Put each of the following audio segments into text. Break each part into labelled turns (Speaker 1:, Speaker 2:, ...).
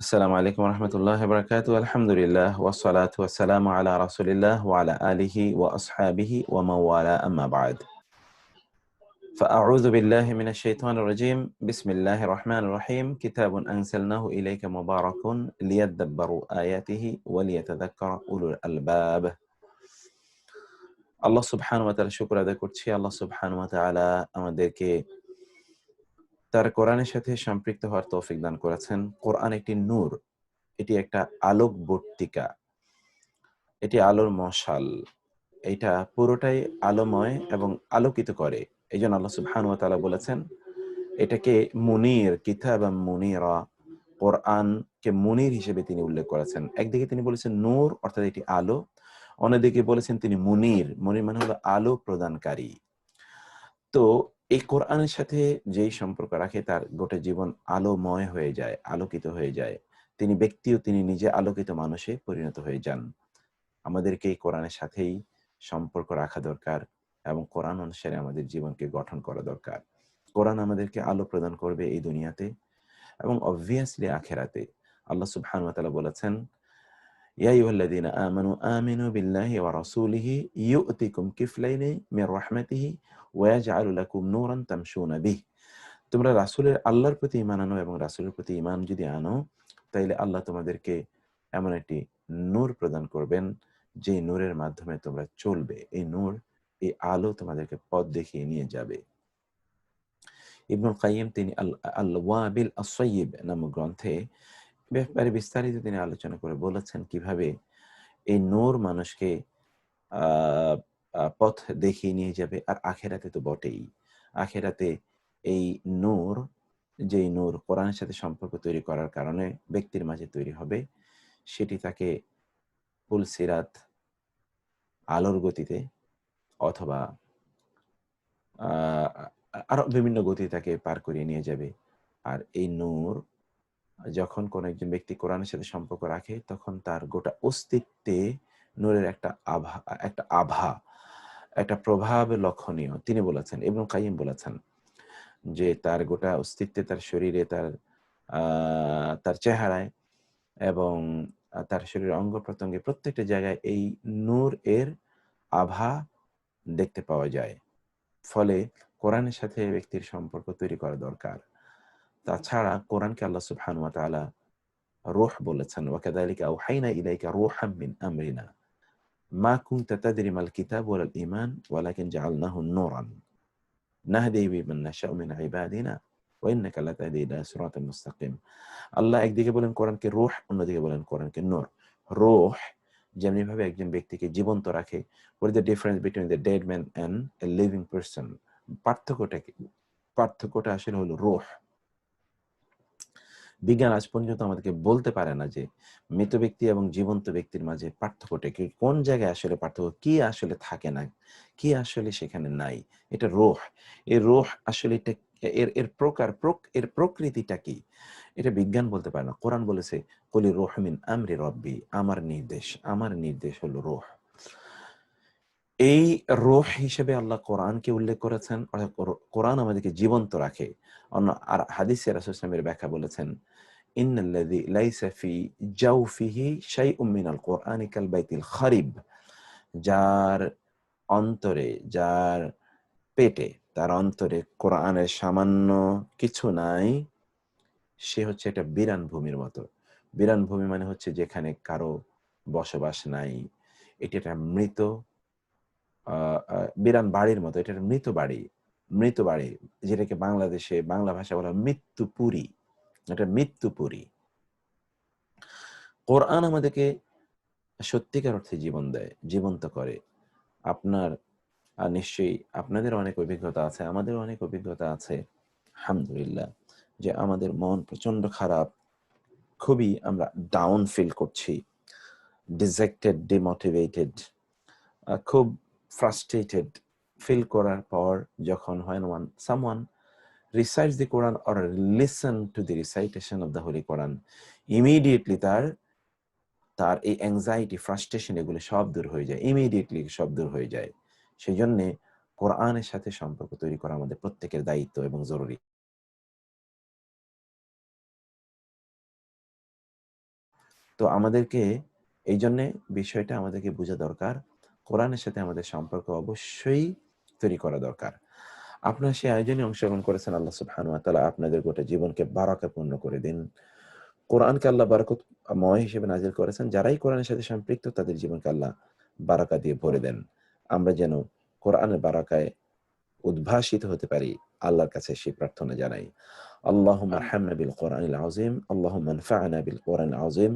Speaker 1: আসসালামু আলাইকুম ওয়া বারাকাতুহু। আলহামদুলিল্লাহ ওয়াসসালাতু ওয়াসসালামু আলা রাসূলিল্লাহ ওয়া আলা আলিহি ওয়া আসহাবিহি ওয়া মান ওয়ালা আম্মা বা'দ। فأعوذ بالله من الشيطان الرجيم. بسم الله الرحمن الرحيم. كتاب أنزلناه إليك مبارك ليدبروا آياته وليتذكر أولو الألباب. আল্লাহ সুবহানাহু ওয়া তাআলা শুকর আদায় করছি। আল্লাহ সুবহানাহু ওয়া তাআলা আমাদেরকে তার কোরআনের সাথে সম্পৃক্ত হওয়ার তৌফিক দান করেছেন। কোরআন একটি নূর, এটি একটা আলোকবর্তিকা, এটি আলোর মশাল। এইটা পুরোটাই আলোময় এবং আলোকিত করে। এইজন্য আল্লাহ সুবহানাহু ওয়া তাআলা বলেছেন, এটাকে মুনির, কিতাবাম মুনিরা, কোরআনকে মুনির হিসেবে তিনি উল্লেখ করেছেন। একদিকে তিনি বলেছেন নূর অর্থাৎ এটি আলো, অন্যদিকে বলেছেন তিনি মুনির। মুনির মানে হলো আলো প্রদানকারী। তো এই কোরআনের সাথে যেই সম্পর্ক রাখে তার গোটা জীবন আলোময় হয়ে যায়, আলোকিত হয়ে যায়। তিনি ব্যক্তিও তিনি নিজে আলোকিত মানুষে পরিণত হয়ে যান। আমাদেরকে এই কোরআনের সাথেই সম্পর্ক রাখা দরকার এবং কোরআন অনুসারে আমাদের জীবনকে গঠন করা দরকার। কোরআন আমাদেরকে আলো প্রদান করবে এই দুনিয়াতে এবং obviously আখিরাতে। আল্লাহ সুবহানাহু ওয়া তাআলা বলেছেন, ইয়া আইয়ুহাল্লাযীনা আমানু আমিনু বিল্লাহি ওয়া রাসূলিহি ইউ'তিকুম কিফলাইনি মির রাহমাতিহি ওয়া ইয়াজআলু লাকুম নূরান তামশুনা বিহি। তোমরা রাসূলের আল্লাহর প্রতি ঈমান আনো এবং রাসূলের প্রতি ঈমান যদি আনো, তাইলে আল্লাহ তোমাদেরকে এমন একটি নূর প্রদান করবেন, যে নূরের মাধ্যমে তোমরা চলবে। এই নূর, এই আলো তোমাদেরকে পথ দেখিয়ে নিয়ে যাবে। ইবনুল কাইয়িম তিনি আল-ওয়াবিল আস-সাইয়্যিব নামক গ্রন্থে ব্যাপারে বিস্তারিত তিনি আলোচনা করে বলেছেন কিভাবে এই নূর মানুষকে আ পথ দেখিয়ে নিয়ে যাবে। আর আখিরাতে তো বটেই। আখিরাতে এই নূর, যেই নূর কোরআনের সাথে সম্পর্ক তৈরি করার কারণে ব্যক্তির মাঝে তৈরি হবে, সেটি তাকে পুলসিরাত, আলোর গতিতে অথবা আ আরো বিভিন্ন গতি তাকে পার করিয়ে নিয়ে যাবে। আর এই নূর যখন কোন একজন ব্যক্তি কোরআনের সাথে সম্পর্ক রাখে, তখন তার গোটা অস্তিত্বে নূরের একটা আভা, একটা প্রভাব লক্ষণীয়। তিনি বলেছেন, ইবনুল কাইয়িম বলেছেন যে তার গোটা অস্তিত্বে, তার শরীরে, আ তার চেহারায় এবং তার শরীরের অঙ্গ-প্রত্যঙ্গে প্রত্যেকটা জায়গায় এই নূর এর আভা দেখতে পাওয়া যায়। ফলে কোরআনের সাথে ব্যক্তির সম্পর্ক তৈরি করা দরকার। তাছাড়া কোরআনকে আল্লাহ সুবহানাহু ওয়া তাআলা রূহ বলেছেন, ওয়াকাযালিকা আওহাইনা ইলাইকা রূহাম মিন আমরিনা মা কুনতা তাদরি মাল কিতাব ওয়ালাল ঈমান ওয়ালাকিন জাআলনাহু নূরান নাহদি বিমান নাশাউ মিন ইবাদিনা ওয়া ইন্নাকা লাতাহদি ইলা সিরাতিন মুস্তাকিম। আল্লাহ একদিকে বলেন কোরআনকে রূহ, অন্যদিকে বলেন কোরআনকে নূর। রূহ যেমনিভাবে একজন ব্যক্তিকে জীবন্ত রাখে। What is the difference between the dead man and a living person? পার্থক্যটা কি? পার্থক্যটা আসলে হলো রূহ। বিজ্ঞান আজ পর্যন্ত আমাদেরকে বলতে পারে না যে মৃত ব্যক্তি এবং জীবন্ত ব্যক্তির মাঝে পার্থক্যটা কি? কোন জায়গায় আসলে পার্থক্য? কি আসলে থাকে না? কি আসলে সেখানে নাই? এটা রূহ। এই রূহ আসলে এটা এর এর প্রকার এর প্রকৃতিটা কি? এটা বিজ্ঞান বলতে পারে না। কোরআন বলেছে, কুলির রূহু মিন আমরি রব্বি। আমার নির্দেশ হলো রূহ। এই রূহ হিসেবে আল্লাহ কোরআনকে উল্লেখ করেছেন। অর্থাৎ কোরআন আমাদেরকে জীবন্ত রাখে। আর হাদিসে রাসূল সাল্লাল্লাহু আলাইহি ওয়াসাল্লামের ব্যাখ্যা বলেছেন, ইন্নাল্লাযী লাইসা ফি জাওফিহি শাইউম মিনাল কুরআনি কাল বাইতিল খারিব। যার অন্তরে, যার পেটে, তার অন্তরে কোরআনের সামান্য কিছু নাই, সে হচ্ছে একটা বিরান ভূমির মতো। বিরান ভূমি মানে হচ্ছে যেখানে কারো বসবাস নাই। এটি একটা মৃত আ আ বিরান বাড়ির মতো। এটা একটা মৃত বাড়ি যেটাকে বাংলাদেশে বাংলা ভাষায় বলা হয় মৃত্যুপুরী। এটা মৃত্যুপুরী। কোরআন আমাদেরকে সত্যিকার অর্থে জীবন দেয়, জীবন্ত করে। আপনার নিশ্চয়ই আপনাদের অনেক অভিজ্ঞতা আছে, আমাদেরও অনেক অভিজ্ঞতা আছে। আলহামদুলিল্লাহ, যে আমাদের মন প্রচন্ড খারাপ, খুবই আমরা ডাউন ফিল করছি, ডিজেক্টেড, ডিমোটিভেটেড, খুব ফ্রাস্ট্রেটেড ফিল করার পর যখন someone recites the Quran or listen to the recitation of the Holy Quran, immediately তার এই অ্যাংজাইটি, ফ্রাস্ট্রেশন এগুলো সব দূর হয়ে যায়। ইমিডিয়েটলি সব দূর হয়ে যায়। সেজন্যে কোরআনের সাথে সম্পর্ক তৈরি করা আমাদের প্রত্যেকের দায়িত্ব এবং জরুরি। তো আমাদেরকে এই জন্যে বিষয়টা আমাদেরকে বোঝা দরকার, কোরআনের সাথে আমাদের সম্পর্ক অবশ্যই তৈরি করা দরকার। আপনারা সেই আয়োজনে অংশগ্রহণ করেছেন, আল্লাহ সুবহানাহু ওয়া তাআলা আপনাদের গোটা জীবনকে বারাকাপূর্ণ করে দিন। কোরআনকে আল্লাহ বারাকতময় হিসেবে নাজিল করেছেন। যারাই কোরআনের সাথে সম্পৃক্ত তাদের জীবনকে আল্লাহ বারাকা দিয়ে ভরে দেন। আমরা যেন কোরআনের বারাকায় উদ্ভাসিত হতে পারি, আল্লাহর কাছে সেই প্রার্থনা জানাই। اللهم
Speaker 2: আমিন।
Speaker 1: ارحمنا بالقرآن العظيم، اللهم انفعنا بالقرآن العظيم،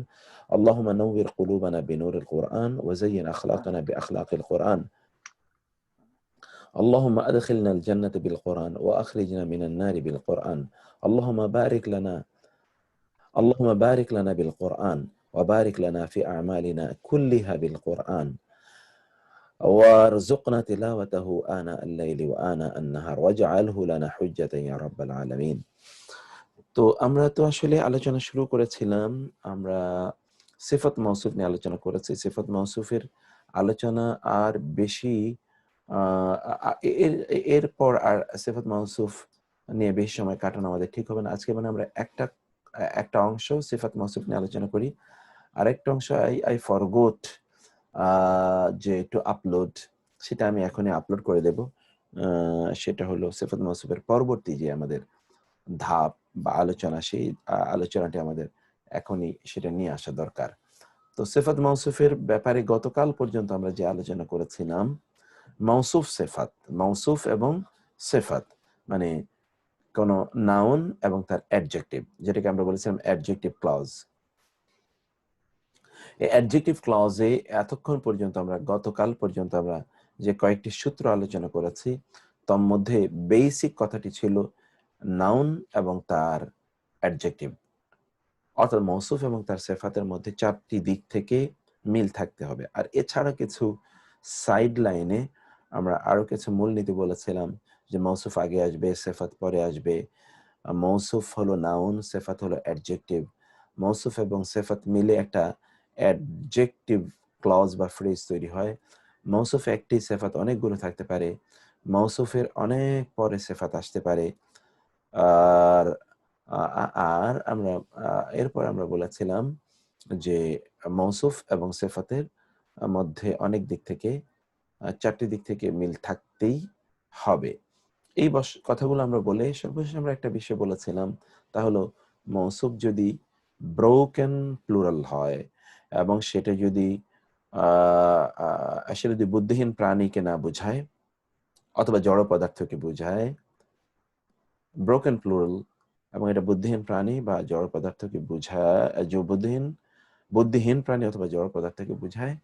Speaker 1: اللهم نور قلوبنا بنور القرآن وزين أخلاقنا بأخلاق القرآن، اللهم أدخلنا الجنة بالقرآن وأخرجنا من النار بالقرآن، اللهم بارك لنا بالقرآن وبارك لنا في أعمالنا كلها بالقرآن، وارزقنا تلاوته آناء الليل وآناء النهار واجعله لنا حجة يا رب العالمين। তো আমরা তো আসলে আলোচনা শুরু করেছিলাম, আমরা সিফাত মাওসুফ নিয়ে আলোচনা করেছি। সিফাত মাওসুফের আলোচনা আর বেশি এরপর আর সিফাত মাওসুফ নিয়ে বেশি সময় কাটানো আমাদের ঠিক হবে না। আজকে মানে আমরা একটা অংশ সিফাত মাওসুফ নিয়ে আলোচনা করি। আরেকটা অংশ আই ফরগট যে টু আপলোড, সেটা আমি এখনই আপলোড করে দেব। সেটা হলো সিফাত মাওসুফের পরবর্তী যে আমাদের ধাপ বা আলোচনা, সেই আলোচনাটি আমাদের এখনই সেটা নিয়ে আসা দরকার। তো সিফাত মাওসুফের ব্যাপারে গতকাল পর্যন্ত আমরা যে আলোচনা করেছিলাম, মাওসুফ সিফাত, মাওসুফ এবং সিফাত মানে কোন নাউন এবং তার অ্যাডজেক্টিভ, যেটাকে আমরা বলেছিলাম অ্যাডজেক্টিভ ক্লজ। এই অ্যাডজেক্টিভ ক্লজে এতক্ষণ পর্যন্ত আমরা গতকাল পর্যন্ত আমরা যে কয়েকটি সূত্র আলোচনা করেছি, তার মধ্যে বেসিক কথাটি ছিল নাউন এবং তার অ্যাডজেক্টিভ, অর্থাৎ মৌসুফ এবং তার সিফাতের মধ্যে চারটি দিক থেকে মিল থাকতে হবে। আর এছাড়া কিছু সাইড লাইনে আমরা আরো কিছু মূলনীতি বলেছিলাম যে মৌসুফ আগে আসবে, সিফাত পরে আসবে। মৌসুফ হলো নাউন, সিফাত হলো অ্যাডজেক্টিভ। মৌসুফ এবং সিফাত মিলে একটা অ্যাডজেক্টিভ ক্লজ বা ফ্রেজ তৈরি হয়। মৌসুফ একটি, সিফাত অনেকগুলো থাকতে পারে। মৌসুফের অনেক পরে সিফাত আসতে পারে। আর আর আমরা এরপর আমরা বলেছিলাম যে মৌসুফ এবং সিফাতের মধ্যে অনেক দিক থেকে চারটি দিক থেকে মিল থাকতেই হবে। এই কথাগুলো আমরা বলে সর্বশেষ আমরা একটা বিষয় বলেছিলাম, তা হলো মৌসুফ যদি ব্রোকেন প্লুরাল হয় এবং সেটা যদি সেটা যদি বুদ্ধিহীন প্রাণীকে না বোঝায় অথবা জড় পদার্থকে বোঝায়, ব্রোকেন প্লুরাল এবং এটা বুদ্ধিহীন প্রাণী বা জড় পদার্থকে বোঝায়, যে বুদ্ধিহীন প্রাণী অথবা জড় পদার্থকে বোঝায়,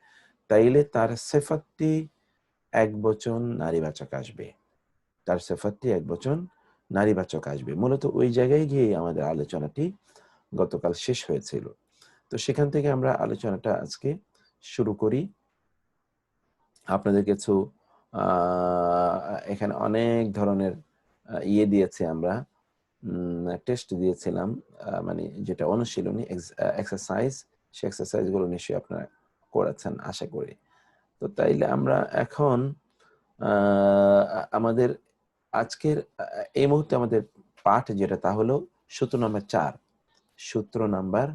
Speaker 1: তাইলে তার সিফাতটি একবচন নারীবাচক আসবে। তার সিফাতটি একবচন নারীবাচক আসবে। মূলত ওই জায়গায় গিয়ে আমাদের আলোচনাটি গতকাল শেষ হয়েছিল। তো সেখান থেকে আমরা আলোচনাটা আজকে শুরু করি। আপনাদের কিছু এখানে অনেক ধরনের দিয়েছি আমরা, টেস্ট দিয়েছিলাম, মানে যেটা অনুশীলনী এক্সারসাইজ, সেই এক্সারসাইজগুলো নিশ্চয়ই আপনারা করেছেন আশা করি। তো তাইলে আমরা এখন আমাদের আজকের এই মুহূর্তে আমাদের পাঠ যেটা, তা হলো সূত্র নাম্বার 4। সূত্র নাম্বার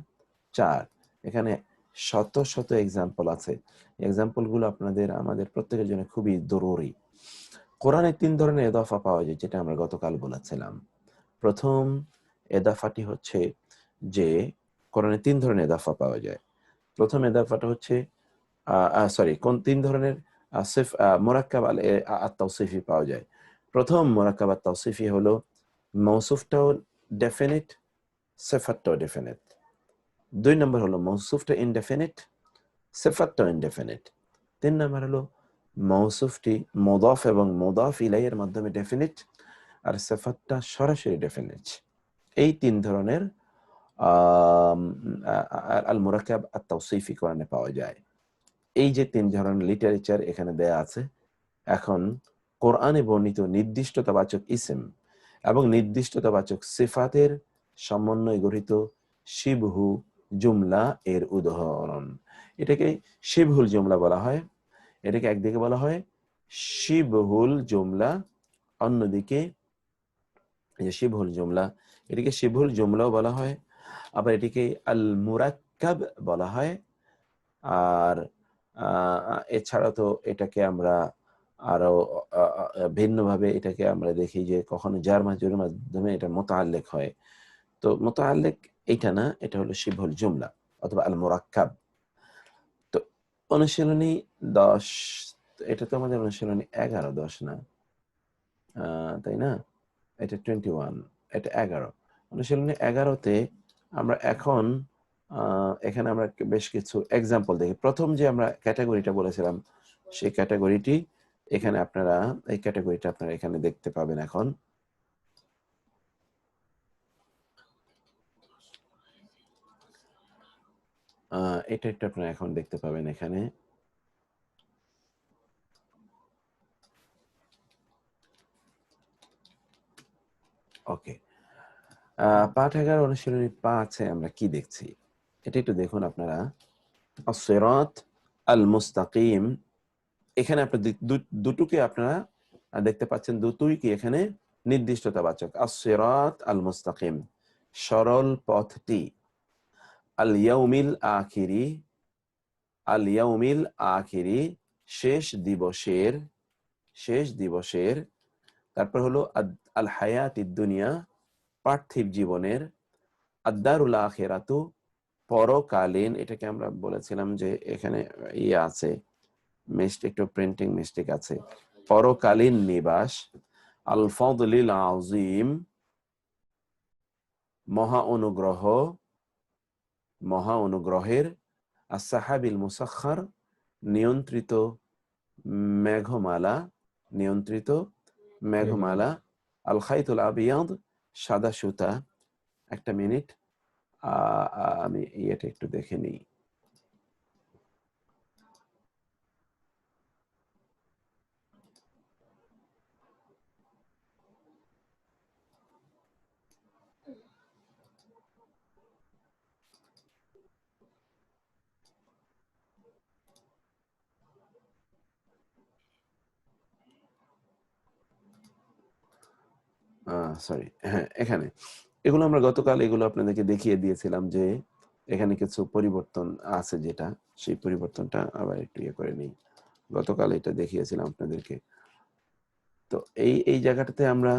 Speaker 1: 4, এখানে শত শত এক্সাম্পল আছে। এক্সাম্পলগুলো আপনাদের আমাদের প্রত্যেকের জন্য খুবই জরুরি। কোরআনে 3 ধরনের ইদাফা পাওয়া যায়, যেটা আমরা গতকাল বলেছিলাম। প্রথম ইদাফাটি হচ্ছে যে কোরআনে 3 ধরনের ইদাফা পাওয়া যায়। প্রথম ইদাফাটা হচ্ছে কোন 3 ধরনের মুরাক্কাব আত-তাওসিফি পাওয়া যায়। প্রথম মুরাক্কাব আত-তাওসিফি হলো মৌসুফটাও ডেফিনিট, সিফাতটাও ডেফিনিট। 2 নম্বর হলো মৌসুফটা ইনডেফিনিট, সিফাতটাও ইনডেফিনিট। 3 নম্বর হলো মৌসুফটি মুদাফ এবং মুদাফ ইলাইহির মাধ্যমে ডেফিনিট, আর সিফাতটা সরাসরি ডেফিনিট। এই 3 ধরনের আল মুরাক্কাব আত-তাওসিফি কোরআনে পাওয়া যায়। এই যে 3 ধরনের লিটারেচার এখানে দেয়া আছে। এখন কোরআনে বর্ণিত নির্দিষ্টতাবাচক ইসম এবং নির্দিষ্টতাবাচক সিফাতের সমন্বয়ে গঠিত শিবহু জুমলা এর উদাহরণ। এটাকে শিবহুল জুমলা বলা হয়। এটাকে একদিকে বলা হয় শিবহুল জুমলা, অন্যদিকে এই যে শিবহুল জুমলা, এটিকে শিবহুল জুমলাও বলা হয়, আবার এটিকে আল মুরাক্কাব বলা হয়। আর এছাড়া তো এটাকে আমরা আরো ভিন্নভাবে এটাকে আমরা দেখি যে কখনো জার মাজরুরের মাধ্যমে এটা মুতাআল্লিক হয়। তো মুতাআল্লিক এটা না, এটা হলো শিবহুল জুমলা অথবা আল মুরাক্কাব। তো অনুশীলনী 10, এটা তো আমাদের অনুশীলনী 11-10 না, তাই না? এটা 21, এটা 11। অনুশীলনী 11-তে আমরা এখন এখানে আমরা বেশ কিছু এক্সাম্পল দেখি। প্রথম যে আমরা ক্যাটাগরিটা বলেছিলাম, সেই ক্যাটাগরিটি এখানে আপনারা, এই ক্যাটাগরিটা আপনারা এখানে দেখতে পাবেন এখন। এটা একটু আপনারা এখন দেখতে পাবেন এখানে। ওকে, পাঠাগার অনুশীলনী 5-এ আমরা কি দেখছি এটা একটু দেখুন আপনারা। as-sirat al-mustaqim, এখানে আপনার দুটোকে আপনারা দেখতে পাচ্ছেন, দুটোই কি এখানে নির্দিষ্টতাবাচক। as-sirat al-mustaqim, সরল পথটি। আল-ইয়াউমিল আখিরি, আল-ইয়াউমিল আখিরি, শেষ দিবসের, শেষ দিবসের। তারপর হলো আল হায়াতিদ দুনিয়া, পার্থিব জীবনের। আদ-দারুল আখিরাতু, পরকালীন। এটাকে আমরা বলেছিলাম যে এখানে ইয়ে আছে, একটু প্রিন্টিং মিস্টেক আছে। পরকালীন নিবাস। আল ফাদলিল আযীম, মহা অনুগ্রহ, মহা অনুগ্রহের। as-সাহাবিল মুসাখখার, নিয়ন্ত্রিত মেঘমালা, নিয়ন্ত্রিত মেঘমালা। আল খাইতুল আবিয়াদ, সাদা সুতা। একটা মিনিট, আমি এটা একটু দেখে নিই। সরি, হ্যাঁ, এখানে এগুলো আমরা গতকাল এগুলো আপনাদেরকে দেখিয়ে দিয়েছিলাম যে এখানে কিছু পরিবর্তন আছে, যেটা সেই পরিবর্তনটা আবার একটু ইয়ে করে নিই। গতকাল এটা দেখিয়েছিলাম আপনাদেরকে। তো এই জায়গাটাতে আমরা,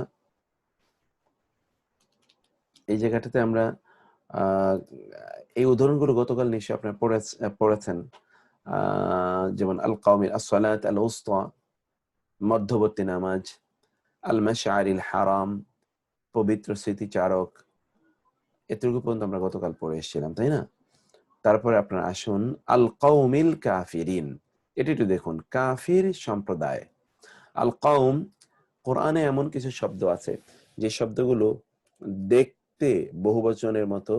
Speaker 1: এই জায়গাটাতে আমরা এই উদাহরণগুলো গতকাল নিশ্চয়ই আপনারা পড়েছেন। যেমন আল কাওমিল as-সালাত আল-উসতা, মধ্যবর্তী নামাজ। আল মাশআরিল হারাম, পবিত্র স্মৃতিচারক। এতটুকু পর্যন্ত আমরা গতকাল পড়ে এসেছিলাম, তাই না? তারপরে আপনারা আসুন আল কওমিল কাফিরিন, এটা একটু দেখুন। কাফির সম্প্রদায়। আল কওম, কোরআনে এমন কিছু শব্দ আছে যে শব্দগুলো দেখতে বহুবচনের মতো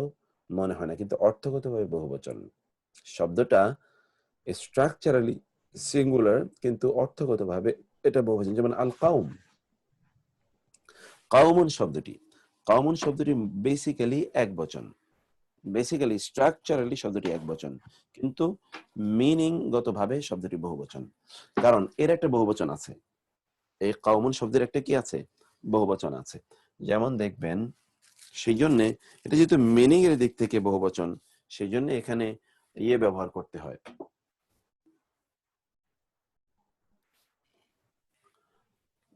Speaker 1: মনে হয় না, কিন্তু অর্থগতভাবে বহুবচন। শব্দটা স্ট্রাকচারালি সিঙ্গুলার, কিন্তু অর্থগতভাবে এটা বহুবচন। যেমন আল কাউম, কাউমুন শব্দটি, কাউমুন শব্দটি বেসিক্যালি এক বচন, বেসিক্যালি স্ট্রাকচারালি শব্দটি এক বচন, কিন্তু মিনিং গতভাবে শব্দটি বহুবচন। কারণ এর একটা বহুবচন আছে, এই কাউমুন শব্দের একটা কি আছে, বহুবচন আছে। যেমন দেখবেন, সেই জন্য এটা যেহেতু মিনিং এর দিক থেকে বহুবচন, সেই জন্য এখানে ইয়ে ব্যবহার করতে হয়,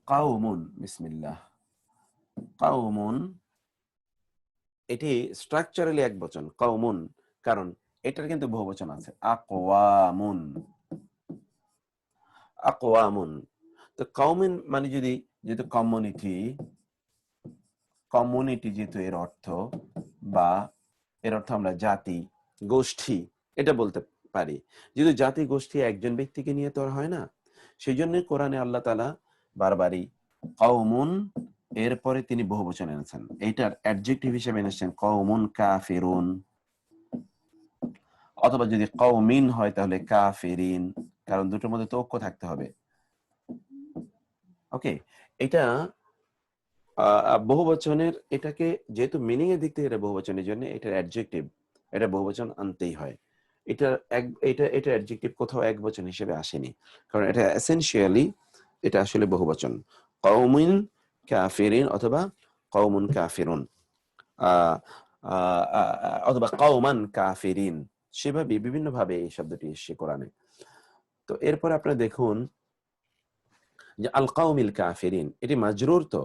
Speaker 1: কাউমুন। বিসমিল্লাহ, কাউমুন, এটি স্ট্রাকচারালি এক বচন কাউমুন, কারণ এটার কিন্তু বহুবচন আছে, আকওয়ামুন, আকওয়ামুন। তো কাউমিন মানে যদি, যেহেতু কমিউনিটি, কমিউনিটি যেহেতু এর অর্থ, বা এর অর্থ আমরা জাতি গোষ্ঠী এটা বলতে পারি। যেহেতু জাতি গোষ্ঠী একজন ব্যক্তিকে নিয়ে তো আর হয় না, সেই জন্য কোরআনে আল্লাহ তাআলা বারবারই কওমুন এরপরে তিনি বহুবচন এনেছেন, এইটার অ্যাডজেক্টিভ হিসেবে এনেছেন কওমুন কাফিরুন, অথবা যদি কওমিন হয় তাহলে কাফিরিন, কারণ দুটোর মধ্যে তো ঐক্য থাকতে হবে। ওকে, এটা বহুবচনের, এটাকে যেহেতু মিনিং এর দিক থেকে এটা বহুবচনের জন্য এটার অ্যাডজেক্টিভ, এটা বহুবচন আনতেই হয়। এটা অ্যাডজেক্টিভ কোথাও এক বচন হিসেবে আসেনি, কারণ এটা এসেনশিয়ালি এটা আসলে বহুবচন। কওমিন কাফিরিন অথবা কওমুন কাফিরুন। অথবা কাওমান কাফিরিন, সেভাবে বিভিন্ন ভাবে এই শব্দটি এসেছে কোরআনে। তো এরপর আপনারা দেখুন যে আল কাউমিল কাফিরিন, এটি মাজরুর, তো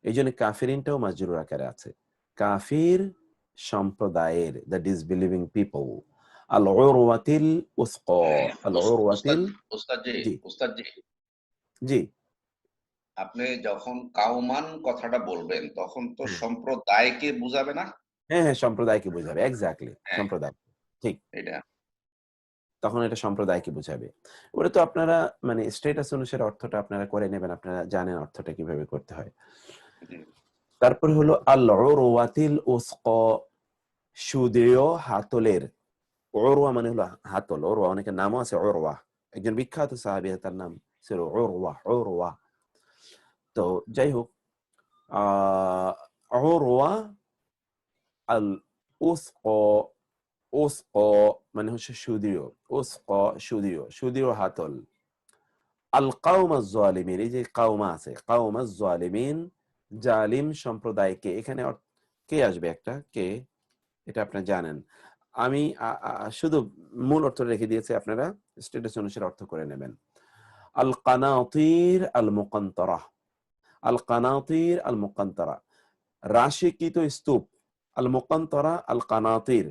Speaker 1: এই জন্য কাফিরিনটাও মাজরুর আকারে আছে। কাফির সম্প্রদায়ের, দ্য ডিসবিলিভিং পিপল। আল উরওয়াতিল উসকা, আল উরওয়াতিল। জি
Speaker 2: উস্তাদ জি,
Speaker 1: জি
Speaker 2: আপনি যখন কাউমান কথাটা বলবেন তখন তো
Speaker 1: হ্যাঁ
Speaker 2: সম্প্রদায়কে বুঝাবে না?
Speaker 1: হ্যাঁ হ্যাঁ, সম্প্রদায়কে বোঝাবে, এক্স্যাক্টলি
Speaker 2: হ্যাঁ,
Speaker 1: সম্প্রদায়, ঠিক।
Speaker 2: এটা
Speaker 1: তখন এটা সম্প্রদায়কে বোঝাবে। ওটা তো আপনারা মানে স্ট্যাটাস অনুসারে অর্থটা আপনারা করে নেবেন, আপনারা জানেন অর্থটা কিভাবে করতে হয়।
Speaker 2: জি।
Speaker 1: তারপরে হলো আল উরওয়াতিল উসকা, সুদৃঢ় হাতলের। উরওয়া মানে হলো হাতল। উরওয়া অনেকের নামও আছে উরওয়া, একজন বিখ্যাত সাহাবী, তার নাম ছিল উরওয়া। উরওয়া, তো যাই হোক, উরওয়া আল উসকা, উসকা মানে হচ্ছে সুদৃঢ়, উসকা সুদৃঢ়, সুদৃঢ় হাতল। আল কাওমা যালিমিন, এই যে কাওমা আছে, কাওমা যালিমিন, জালিম সম্প্রদায়কে, এখানে কে আসবে, একটা কে, এটা আপনারা জানেন। আমি শুধু মূল অর্থ রেখে দিয়েছি, আপনারা স্ট্যাটাস অনুসারে অর্থ করে নেবেন। আল কানাতির আল মুকান্তরা, আল কানাতির আল মুকান্তরা, রাশিকৃত স্তূপ। আল মুকান্তরা আল কানাতির,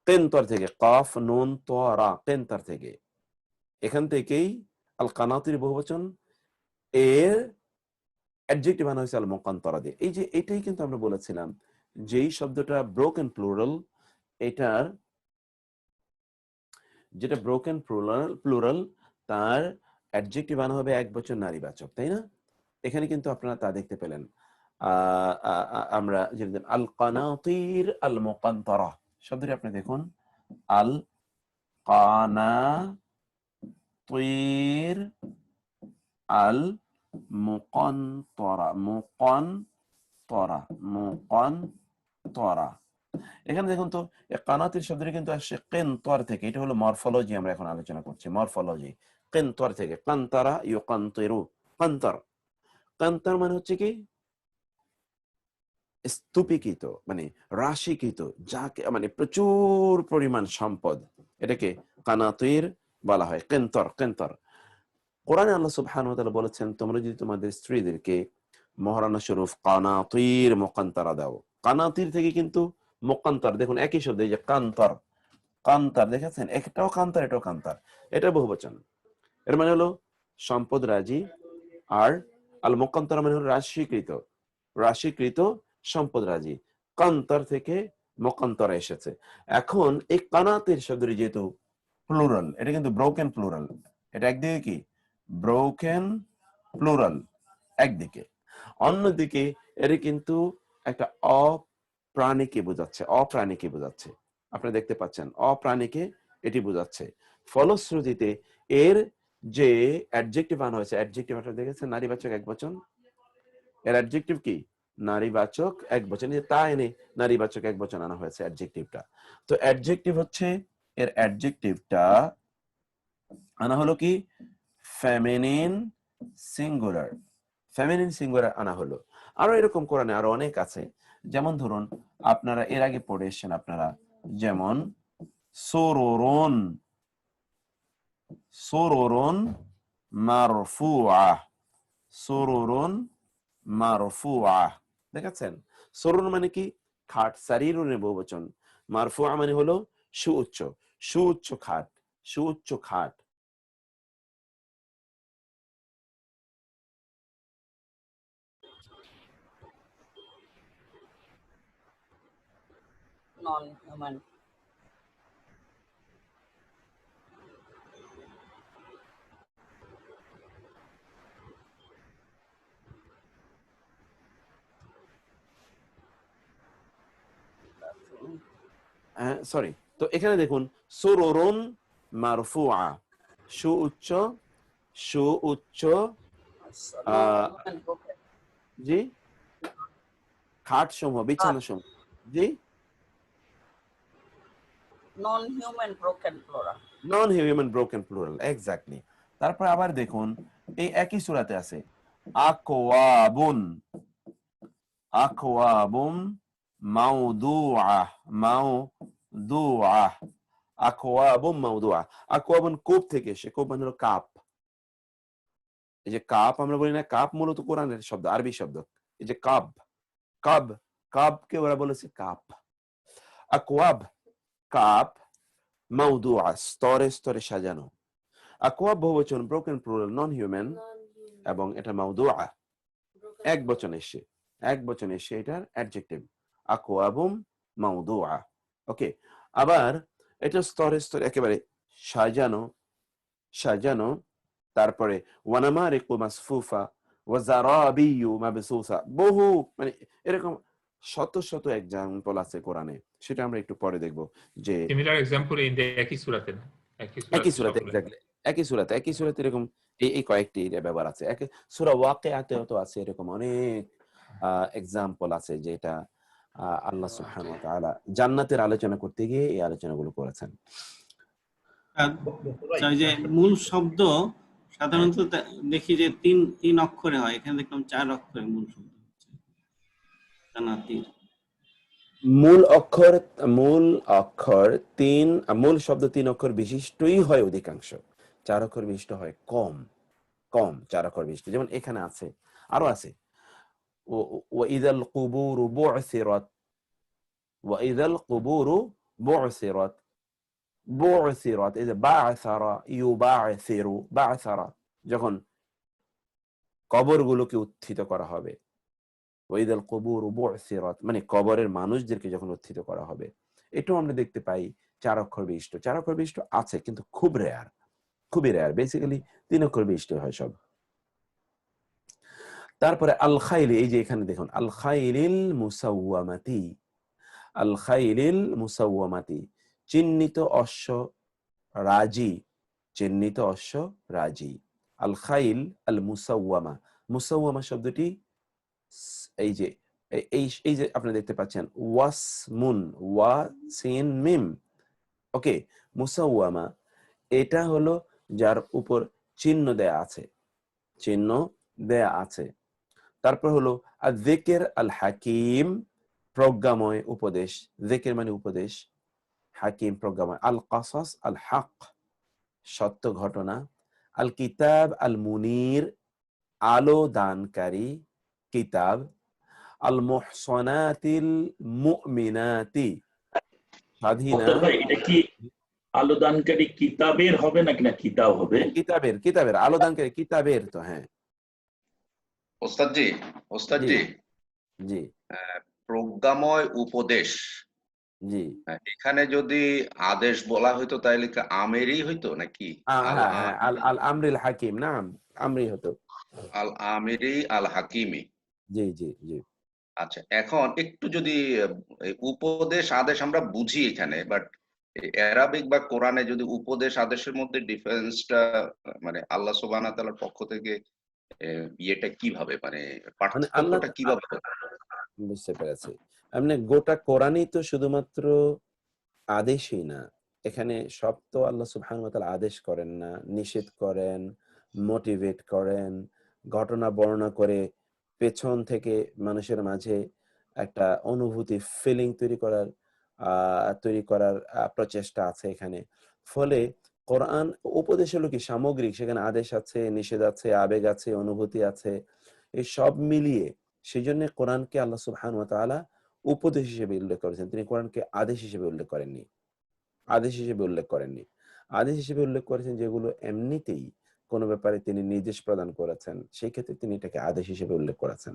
Speaker 1: কেন্তর থেকে, কাফ নুন তোরা, কেন্তর থেকে, এখান থেকেই আল কানাতির বহুবচন, এর অ্যাডজেক্টিভ আনা হয়েছে আল মুকান্তরা দিয়ে। এই যে এটাই কিন্তু আমরা বলেছিলাম, যেই শব্দটা ব্রোকেন প্লুরাল, এটার যেটা ব্রোকেন প্লুরাল, তার অ্যাডজেক্টিভ আনা হবে একবচন নারীবাচক, তাই না? এখানে কিন্তু আপনারা তা দেখতে পেলেন। আমরা যেটা আল কানাতির আল মুকান্তরা শব্দটি আপনি দেখুন, আল কানাতির আল মুকান্তরা, মুকান্তরা, মুকান্তরা। এখানে দেখুন তো, কানাতির শব্দটি কিন্তু আসছে কেন্তর থেকে। এটা হলো মরফোলজি, আমরা এখন আলোচনা করছি মরফোলজি। কেন্তর থেকে, কান্তারা ইউকান্তিরু, কান্তর। কান্তর মানে হচ্ছে কি, স্তূপীকৃত, মানে রাশিকৃত, যাকে মানে প্রচুর পরিমাণ সম্পদ, এটাকে কানাতির বলা হয়, কেন্তর। কেন্তর, কোরআনে আল্লাহ সুবহানাহু ওয়া তাআলা বলেছেন, তোমরা যদি তোমাদের স্ত্রীদেরকে মহারানা স্বরূপ কানাতির মুকান্তরা দাও। কানাতির থেকে কিন্তু মুকান্তর, দেখুন একই শব্দ, এই যে কান্তর, কান্তার, দেখেছেন, একটাও কান্তার, এটাও কান্তার, এটা বহুবচন। এর মানে হলো সম্পদ রাজি, আর আল মুকান্তরা মানে হলো রাশিকৃত, রাশিকৃত সম্পদ রাজি। কান্তার থেকে মুকান্তরা এসেছে। এখন এই কানাতের শব্দটি যেহেতু প্লুরাল, এটা কিন্তু ব্রোকেন প্লুরাল, এটা একদিকে কি ব্রোকেন প্লুরাল একদিকে, অন্যদিকে এটা কিন্তু একটা অপ্রাণীকে বোঝাচ্ছে, অপ্রাণীকে বোঝাচ্ছে। আপনারা দেখতে পাচ্ছেন অপ্রাণীকে এটি বোঝাচ্ছে। ফলশ্রুতিতে এর যে অ্যাডজেক্টিভ আনা হয়েছে, অ্যাডজেক্টিভ আপনারা দেখেছেন নারীবাচক একবচন, এর অ্যাডজেক্টিভ কি নারীবাচক একবচন, তা এনে নারীবাচক একবচন আনা হয়েছে অ্যাডজেক্টিভটা। তো অ্যাডজেক্টিভ হচ্ছে, এর অ্যাডজেক্টিভটা আনা হলো কি ফেমিনিন সিঙ্গুলার, ফেমিনিন সিঙ্গুলার আনা হলো। আরো এরকম কোরআনে আরো অনেক আছে, যেমন ধরুন আপনারা এর আগে পড়ে এসেছেন আপনারা, যেমন সুরুরুন, সুরুরুন মারফুআ, সুরুরুন মারফুআ, দেখেছেন? সুরুর মানে কি খাট, সারিরুনের বহুবচন, মারফুআ মানে হলো সুউচ্চ, সুউচ্চ খাট, সুউচ্চ খাট।
Speaker 3: non-human.
Speaker 1: সরি, তো এখানে দেখুন সুরুরুন মারফুআ, সুউচ্চ, সুউচ্চ,
Speaker 3: So,
Speaker 1: আহ
Speaker 3: non-human broken.
Speaker 1: জি, খাট সমূহ, বিছানা সমূহ, জি,
Speaker 3: Non-human broken plural.
Speaker 1: নন হিউম্যান ব্রোকেন প্লুরাল, এক্স্যাক্টলি। তারপর আবার দেখুন এই একই সূরাতে আছে আকওয়াবুন, আকওয়াবুন মাউদুআ, মাউদুআ, আকওয়াবুম মাউদুআ। আকওয়াবুন কূপ থেকে এসে, কূপ মানে হলো কাপ। এই যে কাপ আমরা বলি না, কাপ মূলত কোরআনের শব্দ, আরবি শব্দ। এই যে কাব, কাব, কাবকে ওরা বলেছে কাপ। আকওয়াব, কাপ, মাউদুআ, স্তরে স্তরে সাজানো। আকওয়াব বহুবচন, ব্রোকেন প্লুরাল, নন হিউম্যান, এবং এটা মাউদুআ এক বচনে এসে, এক বচনে এসে এটার অ্যাডজেক্টিভ আকওয়াবুম মাউদুআ। ওকে, আবার এটা স্তরে স্তরে একেবারে সাজানো, সাজানো। তারপরে ওয়ানামারিকু মাসফুফা ওয়া যারাবিয়্যু মাবসুসা, বহু মানে এরকম শত শত এক্সাম্পল আছে কোরআনে, সেটা আমরা একটু পরে দেখব। যে
Speaker 4: সিমিলার এক্সাম্পল ইন একই সূরাতে না, একই
Speaker 1: একই
Speaker 4: সূরাতে
Speaker 1: সূরাতে,
Speaker 4: সবগুলো।
Speaker 1: এক্স্যাক্টলি একই সূরাতে এরকম এই কয়েকটি ব্যবহার আছে। সূরা ওয়াকিয়াতেও তো আছে এরকম অনেক এক্সাম্পল আছে, যেটা আল্লাহ সুবহানাহু ওয়া তাআলা জান্নাতের আলোচনা করতে গিয়ে এই আলোচনাগুলো করেছেন।
Speaker 5: যে মূল শব্দ সাধারণত দেখি যে তিন অক্ষরে হয়, এখানে দেখলাম 4 অক্ষরে মূল শব্দ হচ্ছে জান্নাতি।
Speaker 1: মূল অক্ষর তিন, মূল শব্দ 3 অক্ষর বিশিষ্টই হয় অধিকাংশ, 4 অক্ষর বিশিষ্ট হয় কম, কম 4 অক্ষর বিশিষ্ট। যেমন এখানে আছে, আরো আছে ওয়াইদাল কুবুরু বু'সিরাত, ওয়াইদাল কুবুরু বু'সিরাত, বু'সিরাত, এই যে বা'সারা ইউবা'সিরু, বা'সারা যখন কবরগুলোকে উত্থিত করা হবে, ওয়াইদাল কুবুরু বু'সিরাত মানে কবরের মানুষদেরকে যখন উত্থিত করা হবে। এটাও আমরা দেখতে পাই 4 অক্ষর বিশিষ্ট। 4 অক্ষর বিশিষ্ট আছে কিন্তু খুব রেয়ার, খুবই রেয়ার। বেসিক্যালি 3 অক্ষর বিশিষ্ট হয় সব। তারপরে আল খাইল, এই যে এখানে দেখুন আল খাইলিল মুসাওয়ামাতি, আল খাইলিল মুসাওয়ামাতি, চিহ্নিত অশ্ব রাজি, চিহ্নিত অশ্ব রাজি। আল খাইল আল মুসাওয়ামা, মুসাওয়ামা শব্দটি এই যে এই যে আপনি দেখতে পাচ্ছেন ওয়াসমুন, ওয়া সিন মিম। ওকে, মুসাওয়ামা এটা হলো যার উপর চিহ্ন দেয়া আছে, চিহ্ন দেয়া আছে। তারপর হলো আয-যিকর আল হাকিম, প্রজ্ঞাময় উপদেশ, যিকর মানে উপদেশ, হাকিম প্রজ্ঞাময়। আল কাসাস আল হক, সত্য ঘটনা। আল কিতাব আল মুনির, আলো দানকারী কিতাব। আল মুহসানাতিল মুমিনাতি, স্বাধীনা।
Speaker 6: ভাই এটা কি আলোদানকারী কিতাবের হবে নাকি না কিতাব হবে?
Speaker 1: কিতাবের, কিতাবের আলো দানকারী কিতাবের তো, হ্যাঁ।
Speaker 2: ওস্তাদজি, ওস্তাদজি,
Speaker 1: জি
Speaker 2: প্রজ্ঞাময় উপদেশ,
Speaker 1: জি,
Speaker 2: এখানে যদি আদেশ বলা হইতো তাহলে কি আমেরই হইতো নাকি আল
Speaker 1: হ্যাঁ হ্যাঁ, আল আল আমরিল হাকিম, না আমরি হতো।
Speaker 2: আল আমিরি আল হাকিমি।
Speaker 1: জি জি জি।
Speaker 2: আচ্ছা, এখন একটু যদি এই উপদেশ আদেশ আমরা বুঝি এখানে, বাট অ্যারাবিক বা কোরআনে যদি উপদেশ আদেশের মধ্যে ডিফারেন্সটা মানে আল্লাহ সুবহানাহু ওয়া তাআলার পক্ষ থেকে ইয়েটা কিভাবে মানে
Speaker 1: মানে আল্লাহ,
Speaker 2: পার্থক্যটা কিভাবে হবে?
Speaker 1: বুঝতে পেরেছি। মানে গোটা কোরআনই তো শুধুমাত্র আদেশই না, এখানে সব তো আল্লাহ সুবহানাহু ওয়া তাআলা আদেশ করেন না, নিষেধ করেন, মোটিভেট করেন, ঘটনা বর্ণনা করে পেছন থেকে মানুষের মাঝে একটা অনুভূতি, ফিলিং তৈরি করার প্রচেষ্টা আছে এখানে। ফলে কোরআন উপদেশ হলো কি সামগ্রিক, সেখানে আদেশ আছে, নিষেধ আছে, আবেগ আছে, অনুভূতি আছে, এই সব মিলিয়ে সেজন্য কোরআনকে আল্লাহ সুবহানাহু ওয়া তাআলা উপদেশ হিসেবে উল্লেখ করেছেন, তিনি কোরআনকে আদেশ হিসেবে উল্লেখ করেননি, আদেশ হিসেবে উল্লেখ করেননি। আদেশ হিসেবে উল্লেখ করেছেন যেগুলো এমনিতেই কোনো ব্যাপারে তিনি নির্দেশ প্রদান করেছেন, সেই ক্ষেত্রে তিনি এটাকে আদেশ হিসেবে উল্লেখ করেছেন।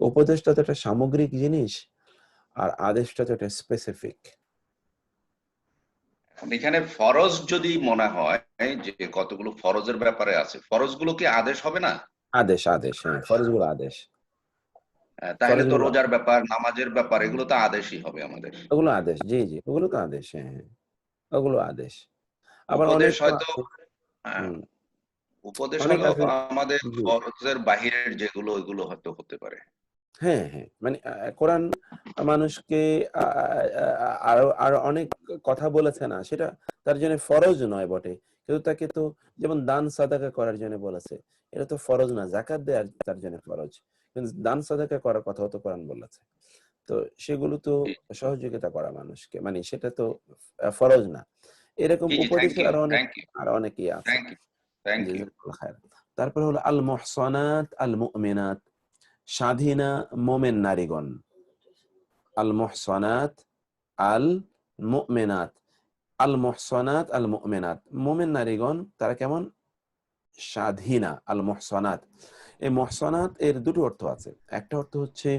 Speaker 1: উপদেশটা তো একটা সামগ্রিক জিনিস, আর আদেশটা তো একটা স্পেসিফিক।
Speaker 2: এখানে ফরজ যদি মনে হয় যে কতগুলো ফরজের ব্যাপারে আছে, ফরজগুলো কি আদেশ হবে না?
Speaker 1: আদেশ, আদেশ, হ্যাঁ, ফরজগুলো আদেশ।
Speaker 2: তাহলে তো
Speaker 1: ফরজগুলো
Speaker 2: রোজার ব্যাপার, নামাজের ব্যাপার, এগুলো তো আদেশই হবে আমাদের।
Speaker 1: ওগুলো আদেশ, জি জি, ওগুলো তো আদেশ, হ্যাঁ হ্যাঁ, ওগুলো আদেশ। আবার অনেক
Speaker 2: উপদেশ
Speaker 1: তো
Speaker 2: হয়তো
Speaker 1: হুম,
Speaker 2: উপদেশ
Speaker 1: অনেক
Speaker 2: হলো
Speaker 1: আছে।
Speaker 2: আমাদের
Speaker 1: জি,
Speaker 2: ফরজের বাহিরের যেগুলো, ওইগুলো হয়তো হতে পারে।
Speaker 1: হ্যাঁ হ্যাঁ, মানে কোরআন মানুষকে আরো আরো অনেক কথা বলেছে না, সেটা তার জন্য ফরজ নয় বটে, কিন্তু তাকে তো যেমন দান সাদাকা করার জন্য বলেছে, এটা তো ফরজ না, যাকাত দেওয়ার তার জন্য ফরজ, কিন্তু দান সাদাকা করার কথাও তো কোরআন বলেছে। তো সেগুলো তো সহযোগিতা করা মানুষকে, মানে সেটা তো ফরজ না। এরকম
Speaker 2: জি জি, থ্যাংক
Speaker 1: উপদেশের
Speaker 2: ইউ,
Speaker 1: আরো অনেকেই আছে।
Speaker 2: Thank you, thank you.
Speaker 1: জাযাকাল্লাহ খায়ের। তারপরে হলো আল মুহসানাত আল মুমিনাত, স্বাধীনা মোমেন নারীগণ। আল মুহসানাত আল মুমিনাত, আল মুহসানাত আল মুমিনাত, মোমেন নারীগণ তারা কেমন? স্বাধীনা। আল মুহসানাত, এই মুহসানাত এর দুটো অর্থ আছে। একটা অর্থ হচ্ছে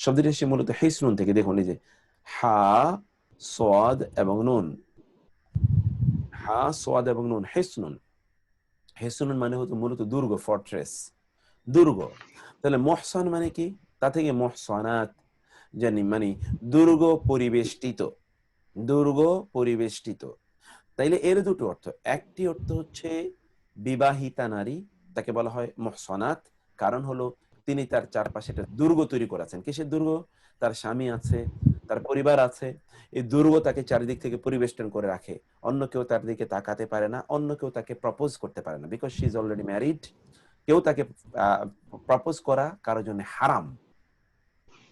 Speaker 1: শব্দটি এসে মূলত হিসনুন থেকে, দেখুন এই যে হা সোয়াদ এবং নুন, হা সোয়াদ এবং নুন, হিসনুন। হিসনুন মানে হতো মূলত দুর্গ, ফর্ট্রেস, দুর্গ। তাহলে মুহসান মানে কি? তা থেকে মুহসানাত জানি মানে দুর্গ পরিবেষ্টিত, দুর্গ পরিবেষ্টিত। তাইলে এর দুটো অর্থ। একটি অর্থ হচ্ছে বিবাহিতা নারী, তাকে বলা হয় মুহসানাত, কারণ হলো তিনি তার চারপাশে একটা দুর্গ তৈরি করেছেন। কিসের দুর্গ? তার স্বামী আছে, তার পরিবার আছে, এই দুর্গ তাকে চারিদিক থেকে পরিবেষ্টন করে রাখে। অন্য কেউ তার দিকে তাকাতে পারে না, অন্য কেউ তাকে প্রপোজ করতে পারে না, because she is already married. কেউ তাকে প্রপোজ করা কারোর জন্য হারাম।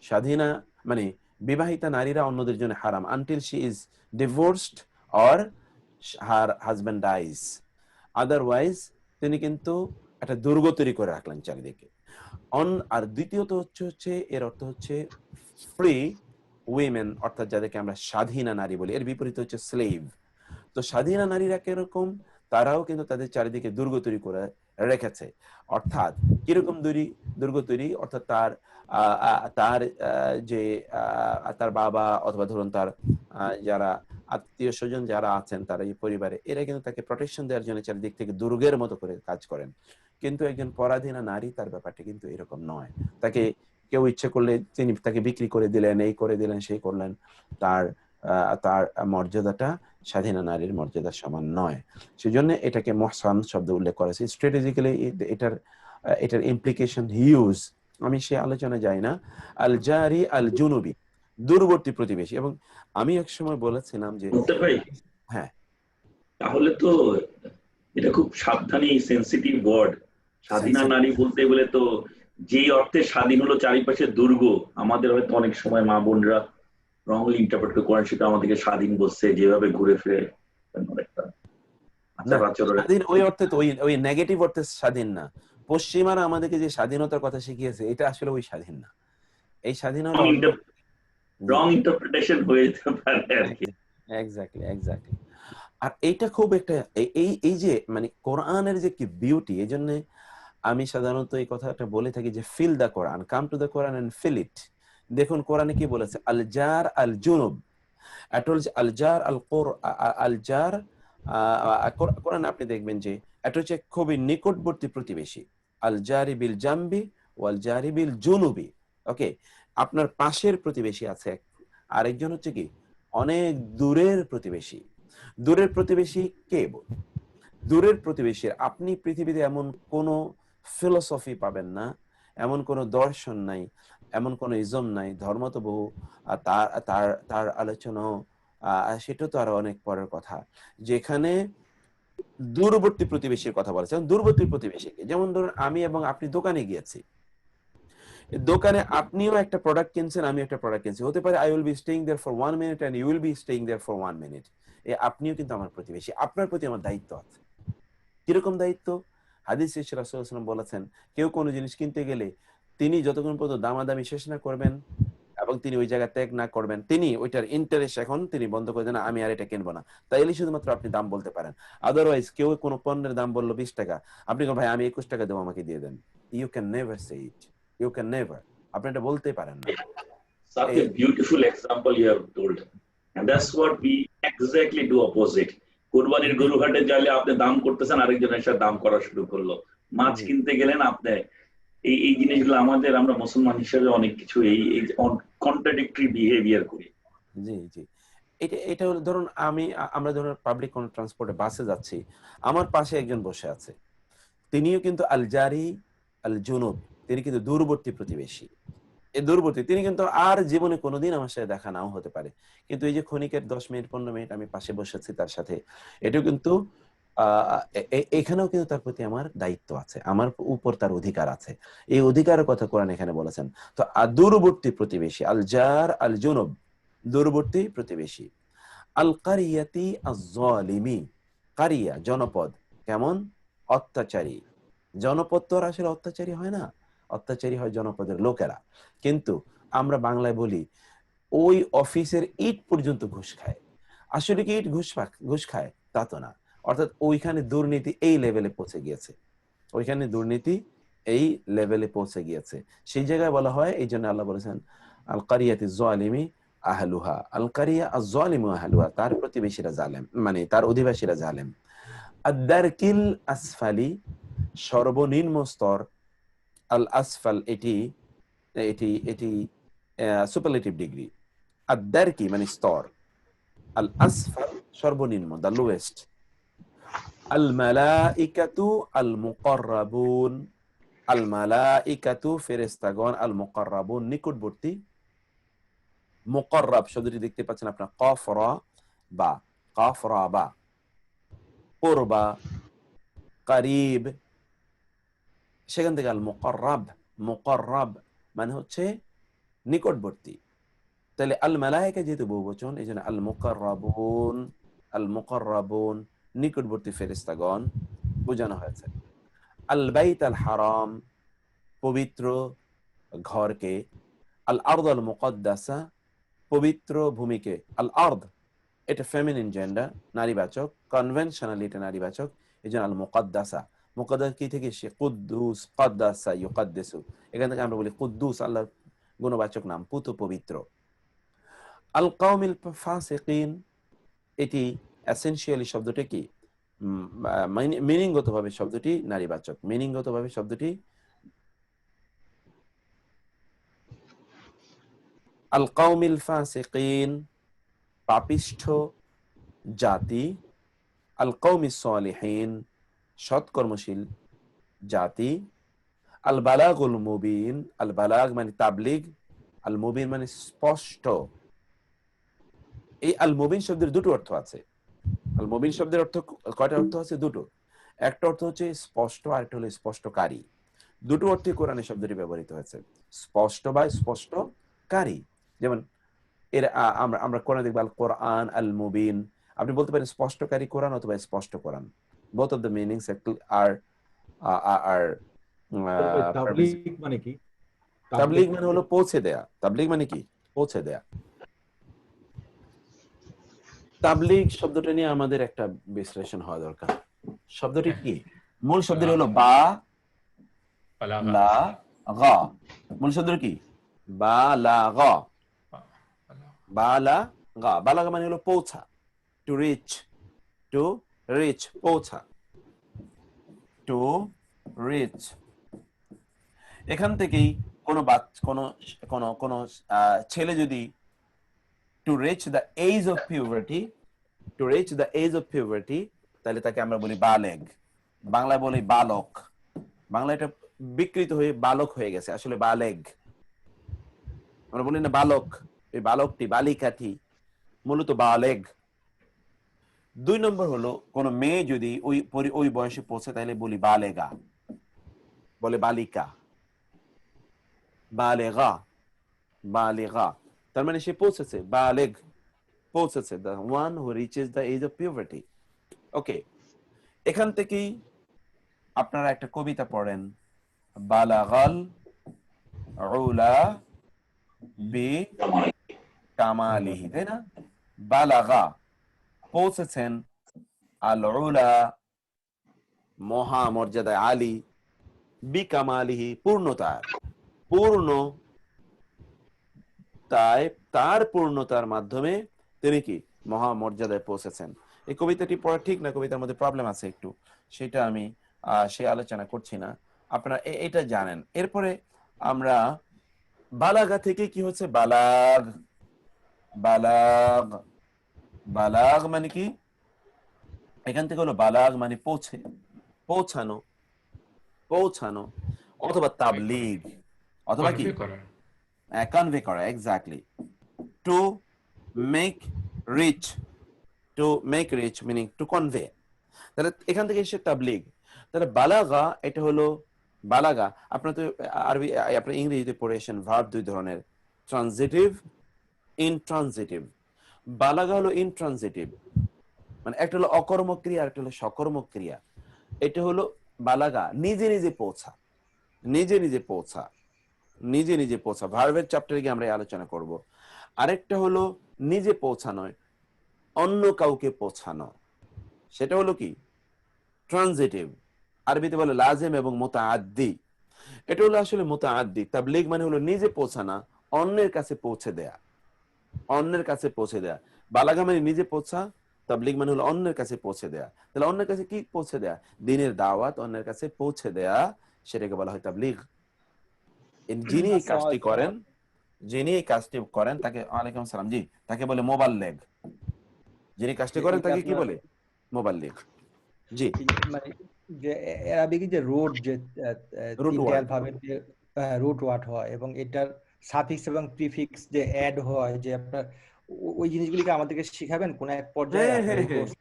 Speaker 1: স্বাধীনা মানে বিবাহিতা নারীরা অন্যদের জন্য হারাম, until she is divorced or her husband dies. Otherwise তিনি কিন্তু একটা দুর্গ তৈরি করে রাখলেন চারিদিকে। আর দ্বিতীয়ত হচ্ছে এর অর্থ হচ্ছে ফ্রি উইমেন, অর্থাৎ যাদেরকে আমরা স্বাধীনা নারী বলি। এর বিপরীত হচ্ছে স্লেভ। তো স্বাধীনা নারীরা কিরকম? তারাও কিন্তু তাদের চারিদিকে দুর্গ তৈরি করে রেখেছে। অর্থাৎ কিরকম দুর্গ তৈরি? অর্থাৎ তার যে তার বাবা অথবা ধরুন তার যারা আত্মীয় স্বজন যারা আছেন তারা এই পরিবারে, এরা কিন্তু তাকে প্রোটেকশন দেওয়ার জন্য চারিদিক থেকে দুর্গের মতো করে কাজ করেন। কিন্তু একজন পরাধীনা নারী, তার ব্যাপারটা কিন্তু এরকম নয়। তাকে কেউ ইচ্ছে করলে তিনি তাকে বিক্রি করে দিলেন, এই করে দিলেন, সেই করলেন। তার তার মর্যাদাটা স্বাধীনা নারীর মর্যাদার সমান নয়। সেজন্য এটাকে মুহসান শব্দ উল্লেখ করেছে। স্ট্র্যাটেজিক্যালি এটার ইমপ্লিকেশন হিউজ, আমি সে আলোচনা যাই না। আল জারি আল জুনুবি, দূরবর্তী প্রতিবেশী। এবং আমি এক সময় বলেছিলাম যে
Speaker 6: বলতে ভাই,
Speaker 1: হ্যাঁ,
Speaker 6: তাহলে তো এটা খুব সাবধানী সেন্সিটিভ ওয়ার্ড। স্বাধীনা
Speaker 1: sensitive।
Speaker 6: নারী বলতে গেলে তো যে অর্থে স্বাধীন হলো চারিপাশে দুর্গ, আমাদের হয়তো অনেক সময় মা বোনরা রংলি ইন্টারপ্রেট করেন সেটা আমাদেরকে স্বাধীন বলছে, যেভাবে ঘুরে ফিরে একটা
Speaker 1: না,
Speaker 6: আচার আচরণের।
Speaker 1: স্বাধীন ওই অর্থে তো ওই নেগেটিভ অর্থে স্বাধীন না। পশ্চিমারা আমাদেরকে যে স্বাধীনতার কথা শিখিয়েছে, এটা আসলে ওই স্বাধীন না। এই স্বাধীন হলো অন্য।
Speaker 6: রং ইন্টারপ্রিটেশন হয়ে যেতে পারে আর কি।
Speaker 1: Exactly exactly. আর এইটা খুব একটা এই যে মানে কোরআনের যে কি বিউটি, এই জন্য আমি সাধারণত এই কথাটা বলে থাকি যে feel the Quran, come to the Quran and feel it. দেখুন কোরআনে কি বলেছে, আল জার আল জুনুব, আল জার আল আল জার। কোরআন আপনি দেখবেন যে এটা হচ্ছে খুবই নিকটবর্তী প্রতিবেশী, আল জারি বিল জাম্বি ওয়াল জারি বিল জুনুবি। ওকে, আপনার পাশের প্রতিবেশী আছে, আরেকজন হচ্ছে কি অনেক দূরের প্রতিবেশী। দূরের প্রতিবেশী কে? দূরের প্রতিবেশীর আপনি পৃথিবীতে এমন কোনো ফিলোসফি পাবেন না, এমন কোনো দর্শন নাই, এমন কোনো ইজম নাই, ধর্ম তো বহু, তার তার তার আলোচনাও সেটা তো আরো অনেক পরের কথা, যেখানে দূরবর্তী প্রতিবেশীর কথা বলেছেন। দূরবর্তী প্রতিবেশীকে যেমন ধরুন আমি এবং আপনি দোকানে গিয়েছি, দোকানে আপনিও একটা প্রোডাক্ট কিনছেন, আমি একটা প্রোডাক্ট কিনছি, হতে পারে I will be staying there for 1 minute and you will be staying there for 1 minute. আপনিও কিন্তু আমার প্রতিবেশী, আপনার প্রতি আমার দায়িত্ব আছে। কিরকম দায়িত্ব? হাদিসে রাসূলুল্লাহ সাল্লাল্লাহু আলাইহি ওয়াসাল্লাম বলেছেন, কেউ কোনো জিনিস কিনতে গেলে তিনি যতক্ষণ পর্যন্ত দামাদামি শেষ না করবেন এবং তিনি ওই জায়গা ত্যাগ না করবেন, তিনি ওইটার ইন্টারেস্ট এখন তিনি বন্ধ করে দেন, আমি আর এটা কিনবো না, তাইলে শুধুমাত্র আপনি দাম বলতে পারেন। আদারওয়াইজ কেউ কোনো পণ্যের দাম বললো 20 টাকা, আপনি ভাই আমি 21 টাকা দেবো, আমাকে দিয়ে দেন, you can never say it, you can never, আপনি এটা বলতেই পারেন না।
Speaker 6: Such a beautiful example you have told, and that's what we exactly do opposite. কোরবানির গরু হাটে গেলে আপনি দাম করতেছেন, আরেকজন এসে দাম করা শুরু করলো। মাছ কিনতে গেলেন আপনি, এই জিনিসগুলো আমাদের, আমরা মুসলমান হিসেবে অনেক কিছু এই কন্ট্রাডিক্টরি বিহেভিয়ার করি।
Speaker 1: জি জি, এটা হলো ধরুন আমরা ধরুন পাবলিক কোন ট্রান্সপোর্টে বাসে যাচ্ছি, আমার পাশে একজন বসে আছে, তিনিও কিন্তু আল জারি আল জুনুব, তিনি কিন্তু দূরবর্তী প্রতিবেশী। এই দূরবর্তী তিনি কিন্তু আর জীবনে কোনোদিন আমার সাথে দেখা নাও হতে পারে, কিন্তু এই যে ক্ষণিকের 10 মিনিট 15 মিনিট আমি পাশে বসেছি তার সাথে, এটাও কিন্তু এখানেও কিন্তু তার প্রতি আমার দায়িত্ব আছে, আমার উপর তার অধিকার আছে। এই অধিকারের কথা কোরআন এখানে বলেছেন। তো দূরবর্তী প্রতিবেশী, আল জার আল জুনুব, দূরবর্তী প্রতিবেশী। আল কারিয়াতি আয-যালিমি, কারিয়া জনপদ, কেমন? অত্যাচারী। জনপদ তো আর আসলে অত্যাচারী হয় না, অত্যাচারী হয় জনপদের লোকেরা। কিন্তু আমরা বাংলায় বলি ওই অফিসের ইট পর্যন্ত ঘুষ খায়। আসলে কি ইট ঘুষ খায়? তা তো না। অর্থাৎ ওইখানে দুর্নীতি এই লেভেলে পৌঁছে গিয়েছে, ওইখানে দুর্নীতি এই লেভেলে পৌঁছে গিয়েছে। সেই জায়গায় বলা হয়, এই জন্য আল্লাহ বলেছেন আল কারিয়াতি যালিমি আহলুহা, আল কারিয়া আয-যালিমু আহলুহা, তার প্রতিবেশীরা জালেম, মানে তার অধিবাসীরা জালেম। আদ-দারকিল আসফালি, সর্বনিম্ন স্তর। আল আসফাল এটি এটি এটি সুপারলেটিভ ডিগ্রি। আদ-দারকি মানে স্তর, আল আসফাল সর্বনিম্ন, দ্য লোয়েস্ট। আল মালাইকাতু আল মুকাররাবুন, আল মালাইকাতু ফেরেশতাগণ, আল মুকাররাবুন নিকটবর্তী। মুকাররাব শব্দটি দেখতে পাচ্ছেন আপনারা, কফ রা বা, কফ রা বা, কুরবা, করিব, সেখান থেকে আল মুকাররাব, মুকাররাব মানে হচ্ছে নিকটবর্তী। তাহলে আল মালাইকা যেহেতু বহুবচন, এই জন্য আল মুকাররাবুন, আল মুকাররাবুন নিকটবর্তী ফেরেশতাগণ বোঝানো হয়েছে। আল বাইত আল হারাম পবিত্র ঘরকে। আল আরদ আল মুকদ্দাসা পবিত্র ভূমিকে। আল আরদ এটা ফেমিনিন জেন্ডার, নারীবাচক, কনভেনশনালি এটা নারীবাচক, এই জন্য আল মুকদ্দাসা। মুকদ্দাস কি থেকে সে? কুদ্দুস, কদ্দাসা ইউকাদ্দিসু, এখান থেকে আমরা বলি কুদ্দুস আল্লাহর গুণবাচক নাম, পুত পবিত্র। আল কওমিল ফাসিকিন, এটি এসেনশিয়ালি শব্দটি কি মিনিংগতভাবে শব্দটি নারীবাচক, মিনিংগতভাবে শব্দটি আল কওমিল ফাসিকিন পাপিষ্ঠ জাতি। আল কওমিস সালিহিন সৎকর্মশীল জাতি। আল বালাগুল মুবিন, আল বালাগ মানে তাবলিগ, আল মুবিন মানে স্পষ্ট। এই আল মুবিন শব্দের দুটো অর্থ আছে। আল মুবিন শব্দের অর্থ কয়টা অর্থ আছে? দুটো। একটা অর্থ হচ্ছে স্পষ্ট, আর একটা হলো স্পষ্টকারী। দুটো অর্থে কোরআনে শব্দটি ব্যবহৃত হয়েছে, স্পষ্ট বা স্পষ্টকারী। যেমন এর আমরা কোরআনে দেখব আল কোরআন আল মুবিন, আপনি বলতে পারেন স্পষ্টকারী কোরআন অথবা স্পষ্ট কোরআন। both of the meanings are
Speaker 7: তাবলীগ মানে কি?
Speaker 1: তাবলীগ মানে হলো পৌঁছে দেয়া। তাবলীগ মানে কি? পৌঁছে দেয়া। তাবলীগ শব্দটা নিয়ে আমাদের একটা বিশ্লেষণ হওয়া দরকার। শব্দটি কি? মূল শব্দটি হলো বা লা গা। মূল শব্দটি কি? বা লা গা, বা লা গা। বালাগা মানে হলো পৌঁছা, টু রিচ, টু রিচ, পৌঁছা, টু রিচ। এখান থেকেই কোন ছেলে যদি to reach the age of puberty, to reach the age of puberty, তাহলে তাকে আমরা বলি বালেগ। বাংলায় বলি বালক, বাংলা এটা বিকৃত হয়ে বালক হয়ে গেছে, আসলে বালেগ। আমরা বলি না বালক, এই বালকটি, বালিকাটি মূলত বালেগ। 2 নম্বর হলো কোন মেয়ে যদি ওই বয়সে পৌঁছে তাহলে বলি বালেগা, বলে বালিকা, বালেগা, বালেগা, তার মানে সে পৌঁছেছে, বালেগ পৌঁছেছে, the one who reaches the age of puberty. ওকে, এখান থেকেই আপনারা একটা কবিতা পড়েন, বালাগাল উলা বি কামালিহি, তাই না? বালাগা পৌঁছেছেন, আল উলা মহা মর্যাদায়, আলী বি কামালিহি পূর্ণতার, তার পূর্ণতার মাধ্যমে তিনি কি মহা মর্যাদায় পৌঁছেছেন। এই কবিতাটি পড়া ঠিক না, কবিতার মধ্যে প্রবলেম আছে একটু, সেটা আমি সে আলোচনা করছি না, আপনারা এটা জানেন। এরপরে আমরা বালাগা থেকে কি হচ্ছে? বালাগ, বালাগ, বালাগ মানে কি? এখান থেকে হলো বালাগ মানে পৌঁছে, পৌঁছানো, পৌঁছানো, অথবা তাবলীগ, অথবা কি কনভে করা। Exactly, to make reach, to make reach meaning to convey. তাহলে এখান থেকে এসে তাবলীগ। তাহলে বালাগা এটা হলো বালাগা। আপনার তো আরবি আপনার ইংরেজিতে পড়েছেন ভার্ব দুই ধরনের, ট্রানজিটিভ, ইনট্রানজিটিভ। বালাগা হলো ইনট্রানজিটিভ, মানে একটা হলো অকর্মক ক্রিয়া, একটা হলো সকর্মক ক্রিয়া। এটা হলো বালাগা, নিজে নিজে পৌঁছা, নিজে নিজে পৌঁছা, নিজে নিজে পৌঁছা। ভার্বের চ্যাপ্টারে গিয়ে আমরা এই আলোচনা করব। আরেকটা হলো নিজে পৌঁছানো, অন্য কাউকে পৌঁছানো, সেটা হলো কি ট্রানজিটিভ। আরবিতে বলে লাজিম এবং মুতাআদ্দি। এটা হলো আসলে মুতাআদ্দি। তাবলীগ মানে হলো নিজে পৌঁছানো, অন্যের কাছে পৌঁছে দেয়া, অন্যের কাছে পৌঁছে দেয়া। বালাগা মানে নিজে পৌঁছা, তাবলীগ মানে হলো অন্যের কাছে পৌঁছে দেয়া। তাহলে অন্যের কাছে কি পৌঁছে দেয়া? দ্বীনের দাওয়াত অন্যের কাছে পৌঁছে দেয়া, সেটাকে বলা হয় তাবলীগ। যিনি এই কাজটি করেন, যিনি এই কাজটি করেন তাকে, ওয়ালাইকুম আসসালাম, জি, তাকে বলে মোবাল্লেগ। যিনি কাজটি করেন তাকে কি বলে? মোবাল্লেগ। জি,
Speaker 7: মানে যে অ্যারাবিক যে রুট, যে
Speaker 1: রুট
Speaker 7: তিনটে
Speaker 1: ওয়ার্ড।
Speaker 7: অ্যালফাবেট যে রুট ওয়ার্ড হয় এবং এটার সাফিক্স এবং প্রিফিক্স যে অ্যাড হয়, যে আপনার ওই জিনিসগুলিকে আমাদেরকে শিখাবেন কোন এক পর্যায়ে
Speaker 1: হ্যাঁ
Speaker 7: আপনার
Speaker 1: হ্যাঁ
Speaker 7: এই
Speaker 1: হ্যাঁ,
Speaker 7: কোর্স?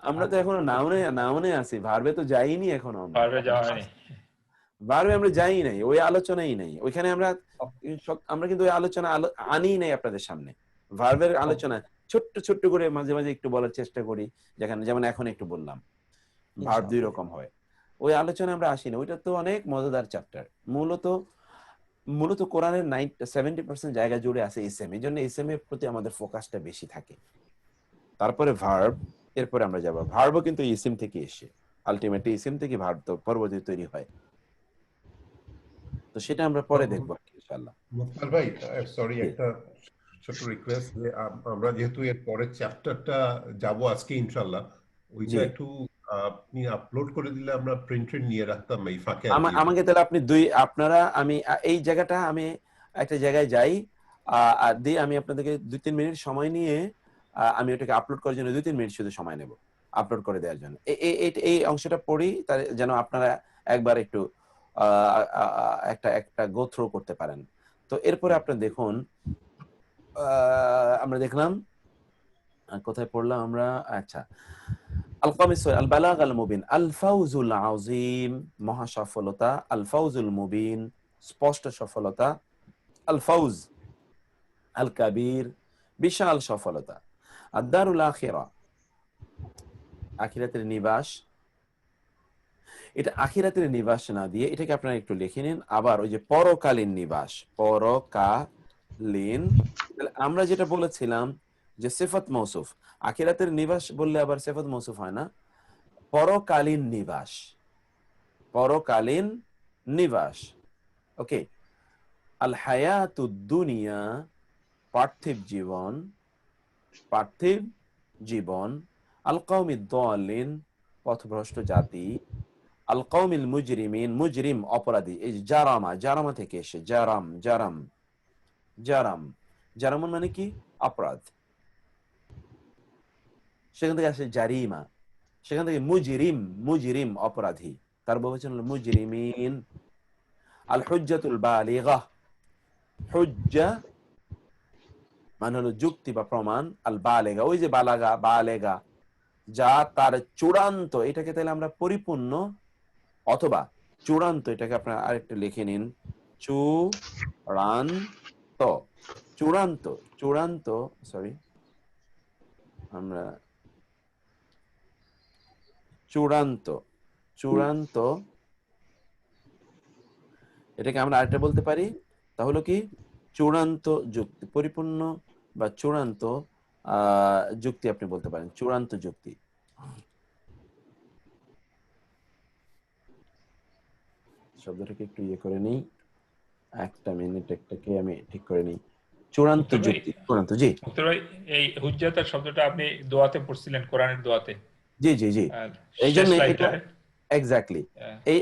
Speaker 1: আমরা তো এখনো নাউনে নাউনে আছি, ভার্বে তো যাইনি এখনো। আমরা
Speaker 4: পারবে যাওয়া হয়নি।
Speaker 1: ভার্বে আমরা যাই নাই, ওই আলোচনাই নাই ওইখানে। আমরা আমরা কিন্তু ওই আলোচনা আনি নাই আপনাদের সামনে। ভার্বের আলোচনা ছোট্ট ছোট্ট করে মাঝে মাঝে একটু বলার চেষ্টা করি, যেখানে যেমন এখন একটু বললাম ভার্ব দুই রকম হয়, ওই আলোচনা আমরা আসি না। ওইটা তো অনেক মজাদার চ্যাপ্টার। মূলত কোরআনের 70% জায়গা জুড়ে আছে ইসেম, এই জন্য ইসেমের প্রতি আমাদের ফোকাসটা বেশি থাকে। তারপরে ভার্ব, এরপরে আমরা যাবো। ভার্বও কিন্তু ইসিম থেকে এসে, আলটিমেটলি ইসিম থেকে ভার্ব তো পরবর্তী তৈরি হয়। তো সেটা আমরা পরে দেখবো ইনশাআল্লাহ।
Speaker 8: মুক্তার ভাই, সরি, একটা ছোট রিকোয়েস্ট, যে আমরা যেহেতু এর পরের চ্যাপ্টারটা যাব আজকে ইনশাআল্লাহ, ওইটা একটু আপনি আপলোড করে দিলে আমরা প্রিন্ট নিয়ে রাখতাম এই ফাঁকে।
Speaker 1: আমাকে তাহলে আপনি আমি এই জায়গাটা, আমি একটা জায়গায় যাই আর দিয়ে আমি আপনাদেরকে 2-3 মিনিট সময় নিয়ে আমি ওটাকে আপলোড করার জন্য 2-3 মিনিট শুধু সময় নেব আপলোড করে দেওয়ার জন্য। এই অংশটা পড়ি, তার যেন আপনারা একবার একটু একটা গো থ্রু করতে পারেন। তো এরপরে আপনারা দেখুন, আমরা দেখলাম কোথায় পড়লাম আমরা। আচ্ছা, আল বালাগ আল মুবিন, আল ফাউজুল আযীম, মহা সফলতা, আল ফাউজুল মুবিন, স্পষ্ট সফলতা, আল ফাউজ আল কাবীর, বিশাল সফলতা, আদ-দারুল আখিরা, আখিরাতের নিবাস। এটা আখিরাতের নিবাস না দিয়ে এটাকে আপনারা একটু লিখে নিন। আবার ওই যে পরকালীন নিবাস, পরকালীন, আমরা যেটা বলেছিলাম যে সিফাত মৌসুফ, আখিরাতের নিবাস বললে আবার সিফাত মৌসুফ হয় না, পরকালীন নিবাস, পরকালীন নিবাস। ওকে, আল হায়াতুদ দুনিয়া, পার্থিব জীবন, পার্থিব জীবন, আল কওমিদ দাল্লিন, পথভ্রষ্ট জাতি, আল কওমিল মুজরিমিন, মুজরিম অপরাধী। এই জারামা, জারামা থেকে এসে জারাম, জারাম, জারাম, জারামুন মানে কি? অপরাধ। সেখান থেকে আসে জারিমা, সেখান থেকে মুজরিম, মুজরিম অপরাধী, তার বহুবচন হলো মুজরিমিন। আল হুজ্জাতুল বালিগা, হুজ্জা মানে হলো যুক্তি বা প্রমাণ, আল বালেগা ওই যে বালাগা, বালেগা যা তার চূড়ান্ত, এটাকে তাহলে আমরা পরিপূর্ণ অথবা চূড়ান্ত, এটাকে আপনারা আরেকটা লিখে নিন, চূড়ান্ত, চূড়ান্ত, চূড়ান্ত, সরি, আমরা চূড়ান্ত, চূড়ান্ত, এটাকে আমরা আরেকটা বলতে পারি, তাহলে কি চূড়ান্ত যুক্তি, পরিপূর্ণ বা চূড়ান্ত যুক্তি আপনি বলতে পারেন, চূড়ান্ত যুক্তি। শব্দটাকে একটু ইয়ে করে নিই, একটা মিনিট, একটাকে আমি ঠিক করে নিই। চূড়ান্ত যুক্তি, চূড়ান্ত। জি
Speaker 4: ভাই, এই হুজ্জাতের শব্দটা আপনি দোয়াতে পড়ছিলেন, কোরআনের দোয়াতে।
Speaker 1: জি জি জি, এই জন্য এটা এক্স্যাক্টলি,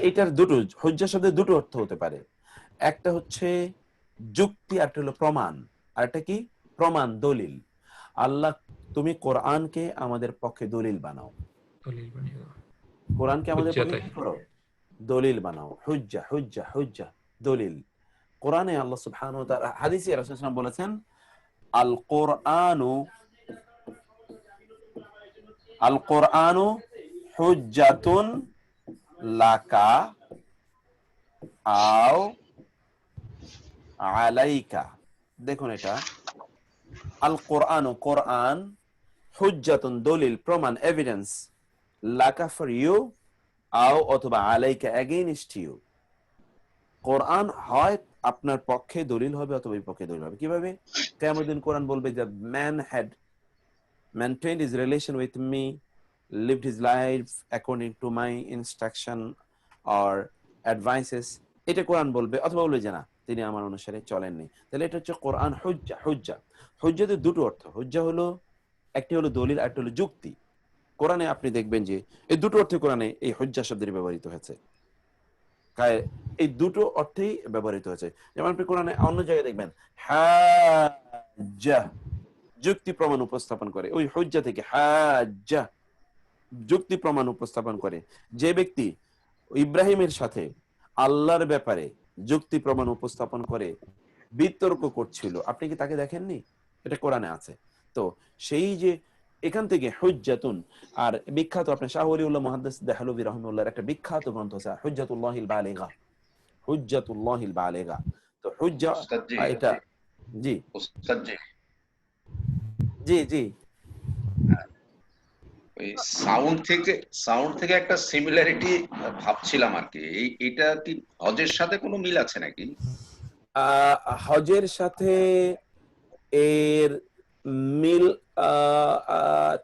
Speaker 1: এইটার দুটো, হুজ্জা শব্দের দুটো অর্থ হতে পারে। একটা হচ্ছে যুক্তি, আর একটা হলো প্রমাণ, আর একটা কি? প্রমাণ, দলিল। আল্লাহ, তুমি কোরআনকে আমাদের পক্ষে দলিল বানাও, কোরআনকে আমাদের পক্ষে কি করো? দলিল বানাও। হুজ্জা, হুজ্জা, হুজ্জা, দলিল। কোরআনে আল্লাহ সুবহানাহু ওয়া তাআলা, হাদিসে রাসূল সাল্লাল্লাহু আলাইহি ওয়াসাল্লাম বলেছেন, আল কোরআনু, আল কোরআনু হুজ্জাতুন লাকা আও আলাইকা। দেখুন এটা আল কোরআন, কোরআন হুজ্জাতুন দলিল, প্রমাণ, এভিডেন্স, লাকা ফর ইউ, আও অথবা আলাইকা এগেইনস্ট ইউ। কোরআন হয় আপনার পক্ষে দলিল হবে অথবা বিপক্ষে দলিল হবে। কিভাবে? কিয়ামতের দিন কোরআন বলবে যে man had maintained his relation with me, lived his life according to my instruction or advices, এটা কোরআন বলবে, অথবা বলবে যে না তিনি আমার অনুসারে চলেননি। তাহলে এটা হচ্ছে কোরআন হুজ্জা। হুজ্জা হুজ্জাতে দুটো অর্থ, হুজ্জা হলো একটি হলো দলিল আর একটা হলো যুক্তি। কোরআনে আপনি দেখবেন যে এই দুটো অর্থে কোরআনে এই হুজ্জা শব্দটি ব্যবহৃত হয়েছে, এই দুটো অর্থেই ব্যবহৃত হয়েছে। যেমন আপনি কোরআনে অন্য জায়গায় দেখবেন হাজ্জা, যুক্তি প্রমাণ উপস্থাপন করে, ওই হুজ্জা থেকে হাজ্জা যুক্তি প্রমাণ উপস্থাপন করে। যে ব্যক্তি ইব্রাহিমের সাথে আল্লাহর ব্যাপারে যুক্তি প্রমাণ উপস্থাপন করে বিতর্ক করছিল, আপনি কি তাকে দেখেননি? এটা কোরআনে আছে। তো সেই যে এখান থেকে হুজ্জাতুন, আর বিখ্যাত আপনার শাহ ওলিউল্লাহ মুহাদ্দিস দেহলভী রাহিমাহুল্লাহর একটা বিখ্যাত গ্রন্থ আছে হুজ্জাতুল্লাহিল বালিগা, হুজ্জাতুল্লাহিল বালিগা। তো হুজ্জা এটা, জি জি জি
Speaker 2: ওই সাউন্ড থেকে একটা সিমিলারিটি ভাবছিলাম আর কি। এটা কি হজের সাথে কোনো মিল আছে নাকি?
Speaker 1: হজের সাথে এর মিল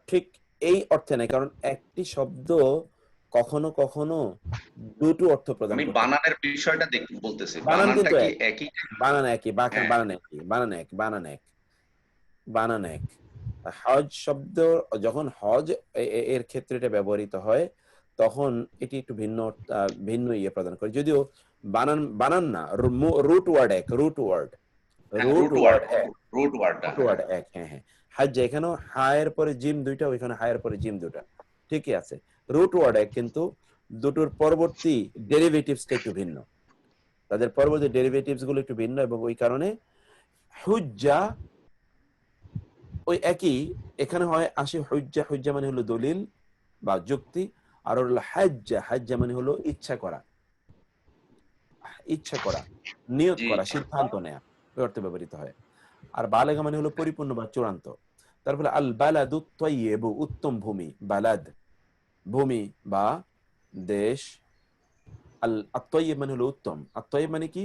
Speaker 1: ঠিক এই অর্থে নাই, কারণ একটি শব্দ কখনো কখনো দুটো অর্থ প্রদান করে।
Speaker 2: আমি বানানের বিষয়টা বলতেছি,
Speaker 1: বানান কিন্তু
Speaker 2: একই,
Speaker 1: বানান একই, বানান একই, বানান এক। হজ শব্দ যখন হজ এর ক্ষেত্রে এটা ব্যবহৃত হয় তখন এটি একটু ভিন্ন ইয়ে প্রদান করে, যদিও বানান না, রুট ওয়ার্ড এক, রুট ওয়ার্ড এক। হ্যাঁ, হজ এখানেও হায়ের পরে জিম দুইটা, ওইখানে হায়ের পরে জিম দুটা, ঠিকই আছে, রুট ওয়ার্ড এক, কিন্তু দুটোর পরবর্তী ডেরিভেটিভসটা একটু ভিন্ন, তাদের পরবর্তী ডেরিভেটিভস গুলো একটু ভিন্ন, এবং ওই কারণে হুজ্জা ওই একই এখানে হয় আসে। হুজ্জা, হুজ্জা মানে হলো দলিল বা যুক্তি, আর হলো হাজ্জা, হাজ্জা মানে হলো ইচ্ছা করা, নিয়ত করা, সিদ্ধান্ত নেয়া, ওই অর্থে ব্যবহৃত হয়। আর বালাগা মানে হলো পরিপূর্ণ বা চূড়ান্ত। তারপরে আল বালাদু তাইয়্যিব, উত্তম ভূমি, বালাদ ভূমি বা দেশ, আল আত-তাইয়্যিব মানে হলো উত্তম, আত-তাইয়্যিব মানে কি?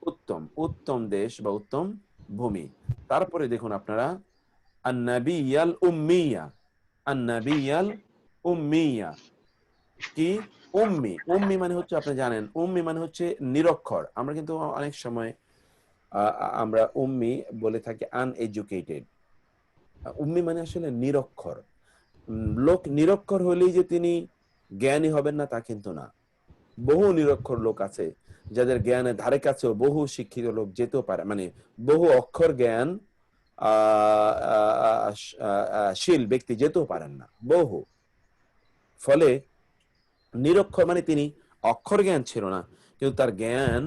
Speaker 1: উত্তম, উত্তম দেশ বা উত্তম ভূমি। তারপরে দেখুন আপনারা আন-নাবিয়াল উম্মিয়া, আন-নাবিয়াল উম্মিয়া কি? উম্মি, উম্মি মানে হচ্ছে আপনি জানেন উম্মি মানে হচ্ছে নিরক্ষর। আমরা কিন্তু অনেক সময় আমরা উম্মি বলে থাকি আনএডুকেটেড। উম্মি মানে আসলে নিরক্ষর। লোক নিরক্ষর হলেই যে তিনি জ্ঞানী হবেন না তা কিন্তু না। বহু নিরক্ষর লোক আছে যাদের জ্ঞানের ধারে কাছেও বহু শিক্ষিত লোক যেতেও পারে, মানে বহু অক্ষর জ্ঞান শীল ব্যক্তি যেতেও পারেন না, বহু। ফলে নিরক্ষর মানে তিনি অক্ষর জ্ঞান ছিল না, কিন্তু তার জ্ঞান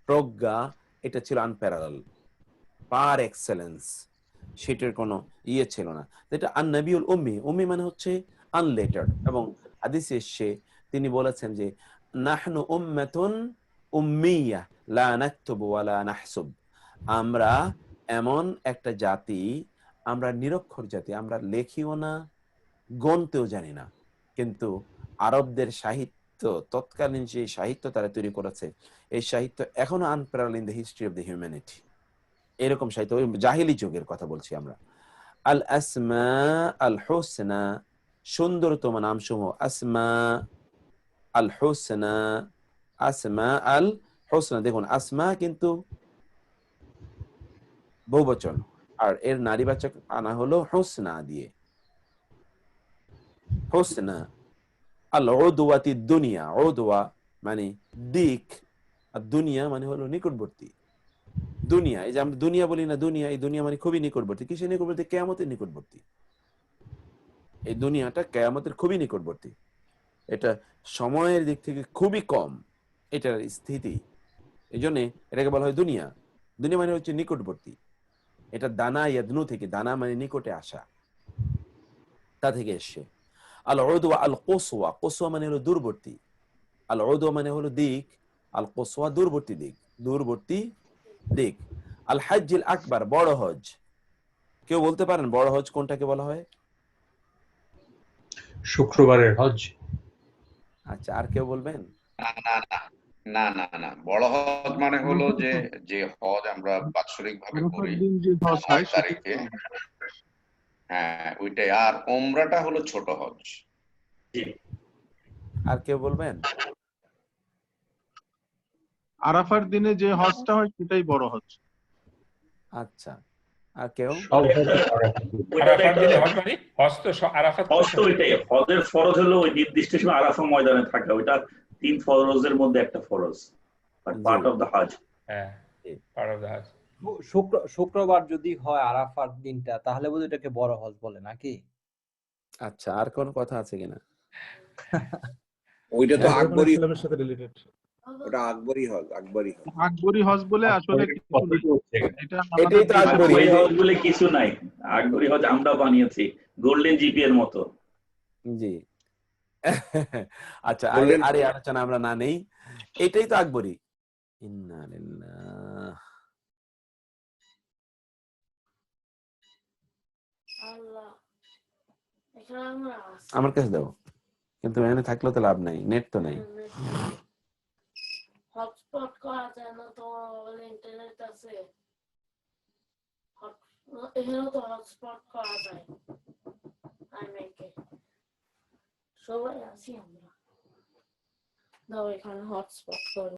Speaker 1: প্রজ্ঞা এটা ছিল আনপ্যারালাল, পার এক্সেলেন্স, সেটার কোনো ইয়ে ছিল না। যেটা আন-নাবিউল উম্মি, উম্মি মানে হচ্ছে আনলেটার্ড। এবং হাদিসে এসে তিনি বলেছেন যে নাহনু উম্মাতুন উম্মিয়া লা নাকতুবু ওয়া লা নাহসুব, আমরা এমন একটা জাতি, আমরা নিরক্ষর জাতি, আমরা লেখিও না গণতেও জানি না। কিন্তু আরবদের সাহিত্য, তৎকালীন যে সাহিত্য তারা তৈরি করেছে, এই সাহিত্য এখনো unparalleled in the history of the humanity. এরকম সাহিত্য, ওই জাহিলি যুগের কথা বলছি আমরা। আল আসমা আল হুসনা, সুন্দরতম নামসমূহ, আসমা আল হুসনা, আসমা আল হুসনা। দেখুন আসমা কিন্তু বহুবচন, আর এর নারীবাচক আনা হলো হুসনা দিয়ে, হুসনা। আল উদওয়াতি দুনিয়া, উদওয়া মানে দিক, আর দুনিয়া মানে হলো নিকটবর্তী। দুনিয়া, এই যে আমরা দুনিয়া বলি না, দুনিয়া, এই দুনিয়া মানে খুবই নিকটবর্তী। কিসের নিকটবর্তী? কিয়ামতের নিকটবর্তী। এই দুনিয়াটা কিয়ামতের খুবই নিকটবর্তী, এটা সময়ের দিক থেকে খুবই কম এটার স্থিতি। এই জন্য এটাকে বলা হয় দুনিয়া। দুনিয়া মানে হচ্ছে নিকটবর্তী। এটা দানা ইয়াদনু থেকে, দানা মানে নিকটে আসা, তা থেকে এসছে। আল উদওয়া আল কুসওয়া, কুসওয়া মানে হলো দূরবর্তী, আল উদওয়া মানে হলো দিক, আল কুসওয়া দূরবর্তী দিক, দূরবর্তী দিক। আল হাজ্জিল আকবার বড় হজ, কেউ বলতে পারেন বড় হজ কোনটাকে বলা হয়?
Speaker 9: শুক্রবারের হজ।
Speaker 1: আচ্ছা, আর কেউ বলবেন?
Speaker 2: না না না না না না, বড় হজ মানে হলো যে যে হজ আমরা বাৎসরিক ভাবে করি আমার তারিখে, হ্যাঁ ওইটাই। আর ওমরাটা হলো ছোট হজ।
Speaker 1: আর কেউ বলবেন?
Speaker 10: আরাফার দিনে যে হজটা হয় সেটাই বড় হজ।
Speaker 1: আচ্ছা, আর কেউ?
Speaker 4: আরাফার দিনে হজ মানে হজ তো আরাফাত তো
Speaker 6: হজ তো ওইটাই, হজের ফরজ হলো ওই নির্দিষ্ট সময় আরাফা ময়দানে থাকা, ওইটা 3 ফরজের মধ্যে একটা ফরজ, বাট পার্ট অফ দ্য হজ।
Speaker 4: হ্যাঁ, পার্ট অফ দ্য হজ।
Speaker 7: শুক্রবার যদি হয় আরাফার দিনটা, তাহলে বোধহয় এটাকে বড় হজ বলে নাকি?
Speaker 1: আচ্ছা, আর কোন কথা আছে কিনা?
Speaker 11: ওইটা তো আকবরী,
Speaker 8: ইসলামের সাথে রিলেটেড।
Speaker 11: ওটা আকবরী হজ, আকবরী হজ।
Speaker 10: আকবরী হজ বলে আসলে কিছু নাই। এটা
Speaker 1: এটাই তো আকবরী
Speaker 6: হজ বলে কিছু নাই, আকবরী হজ আমরা বানিয়েছি গোল্ডেন জিপি এর মতো।
Speaker 1: জি। আচ্ছা, আরে আলোচনা আমরা না নেই, এটাই তো আকবরী। ইন্না লিল্লাহ। আমার কাছে দাও, কিন্তু এখানে থাকলেও তো লাভ নাই, নেট তো নাই।
Speaker 12: হটস্পট করা যায় না তো, ইন্টারনেট আছে, এখানেও তো হটস্পট করা যায়। সবাই আছি আমরা, দাও এখানে হটস্পট করো।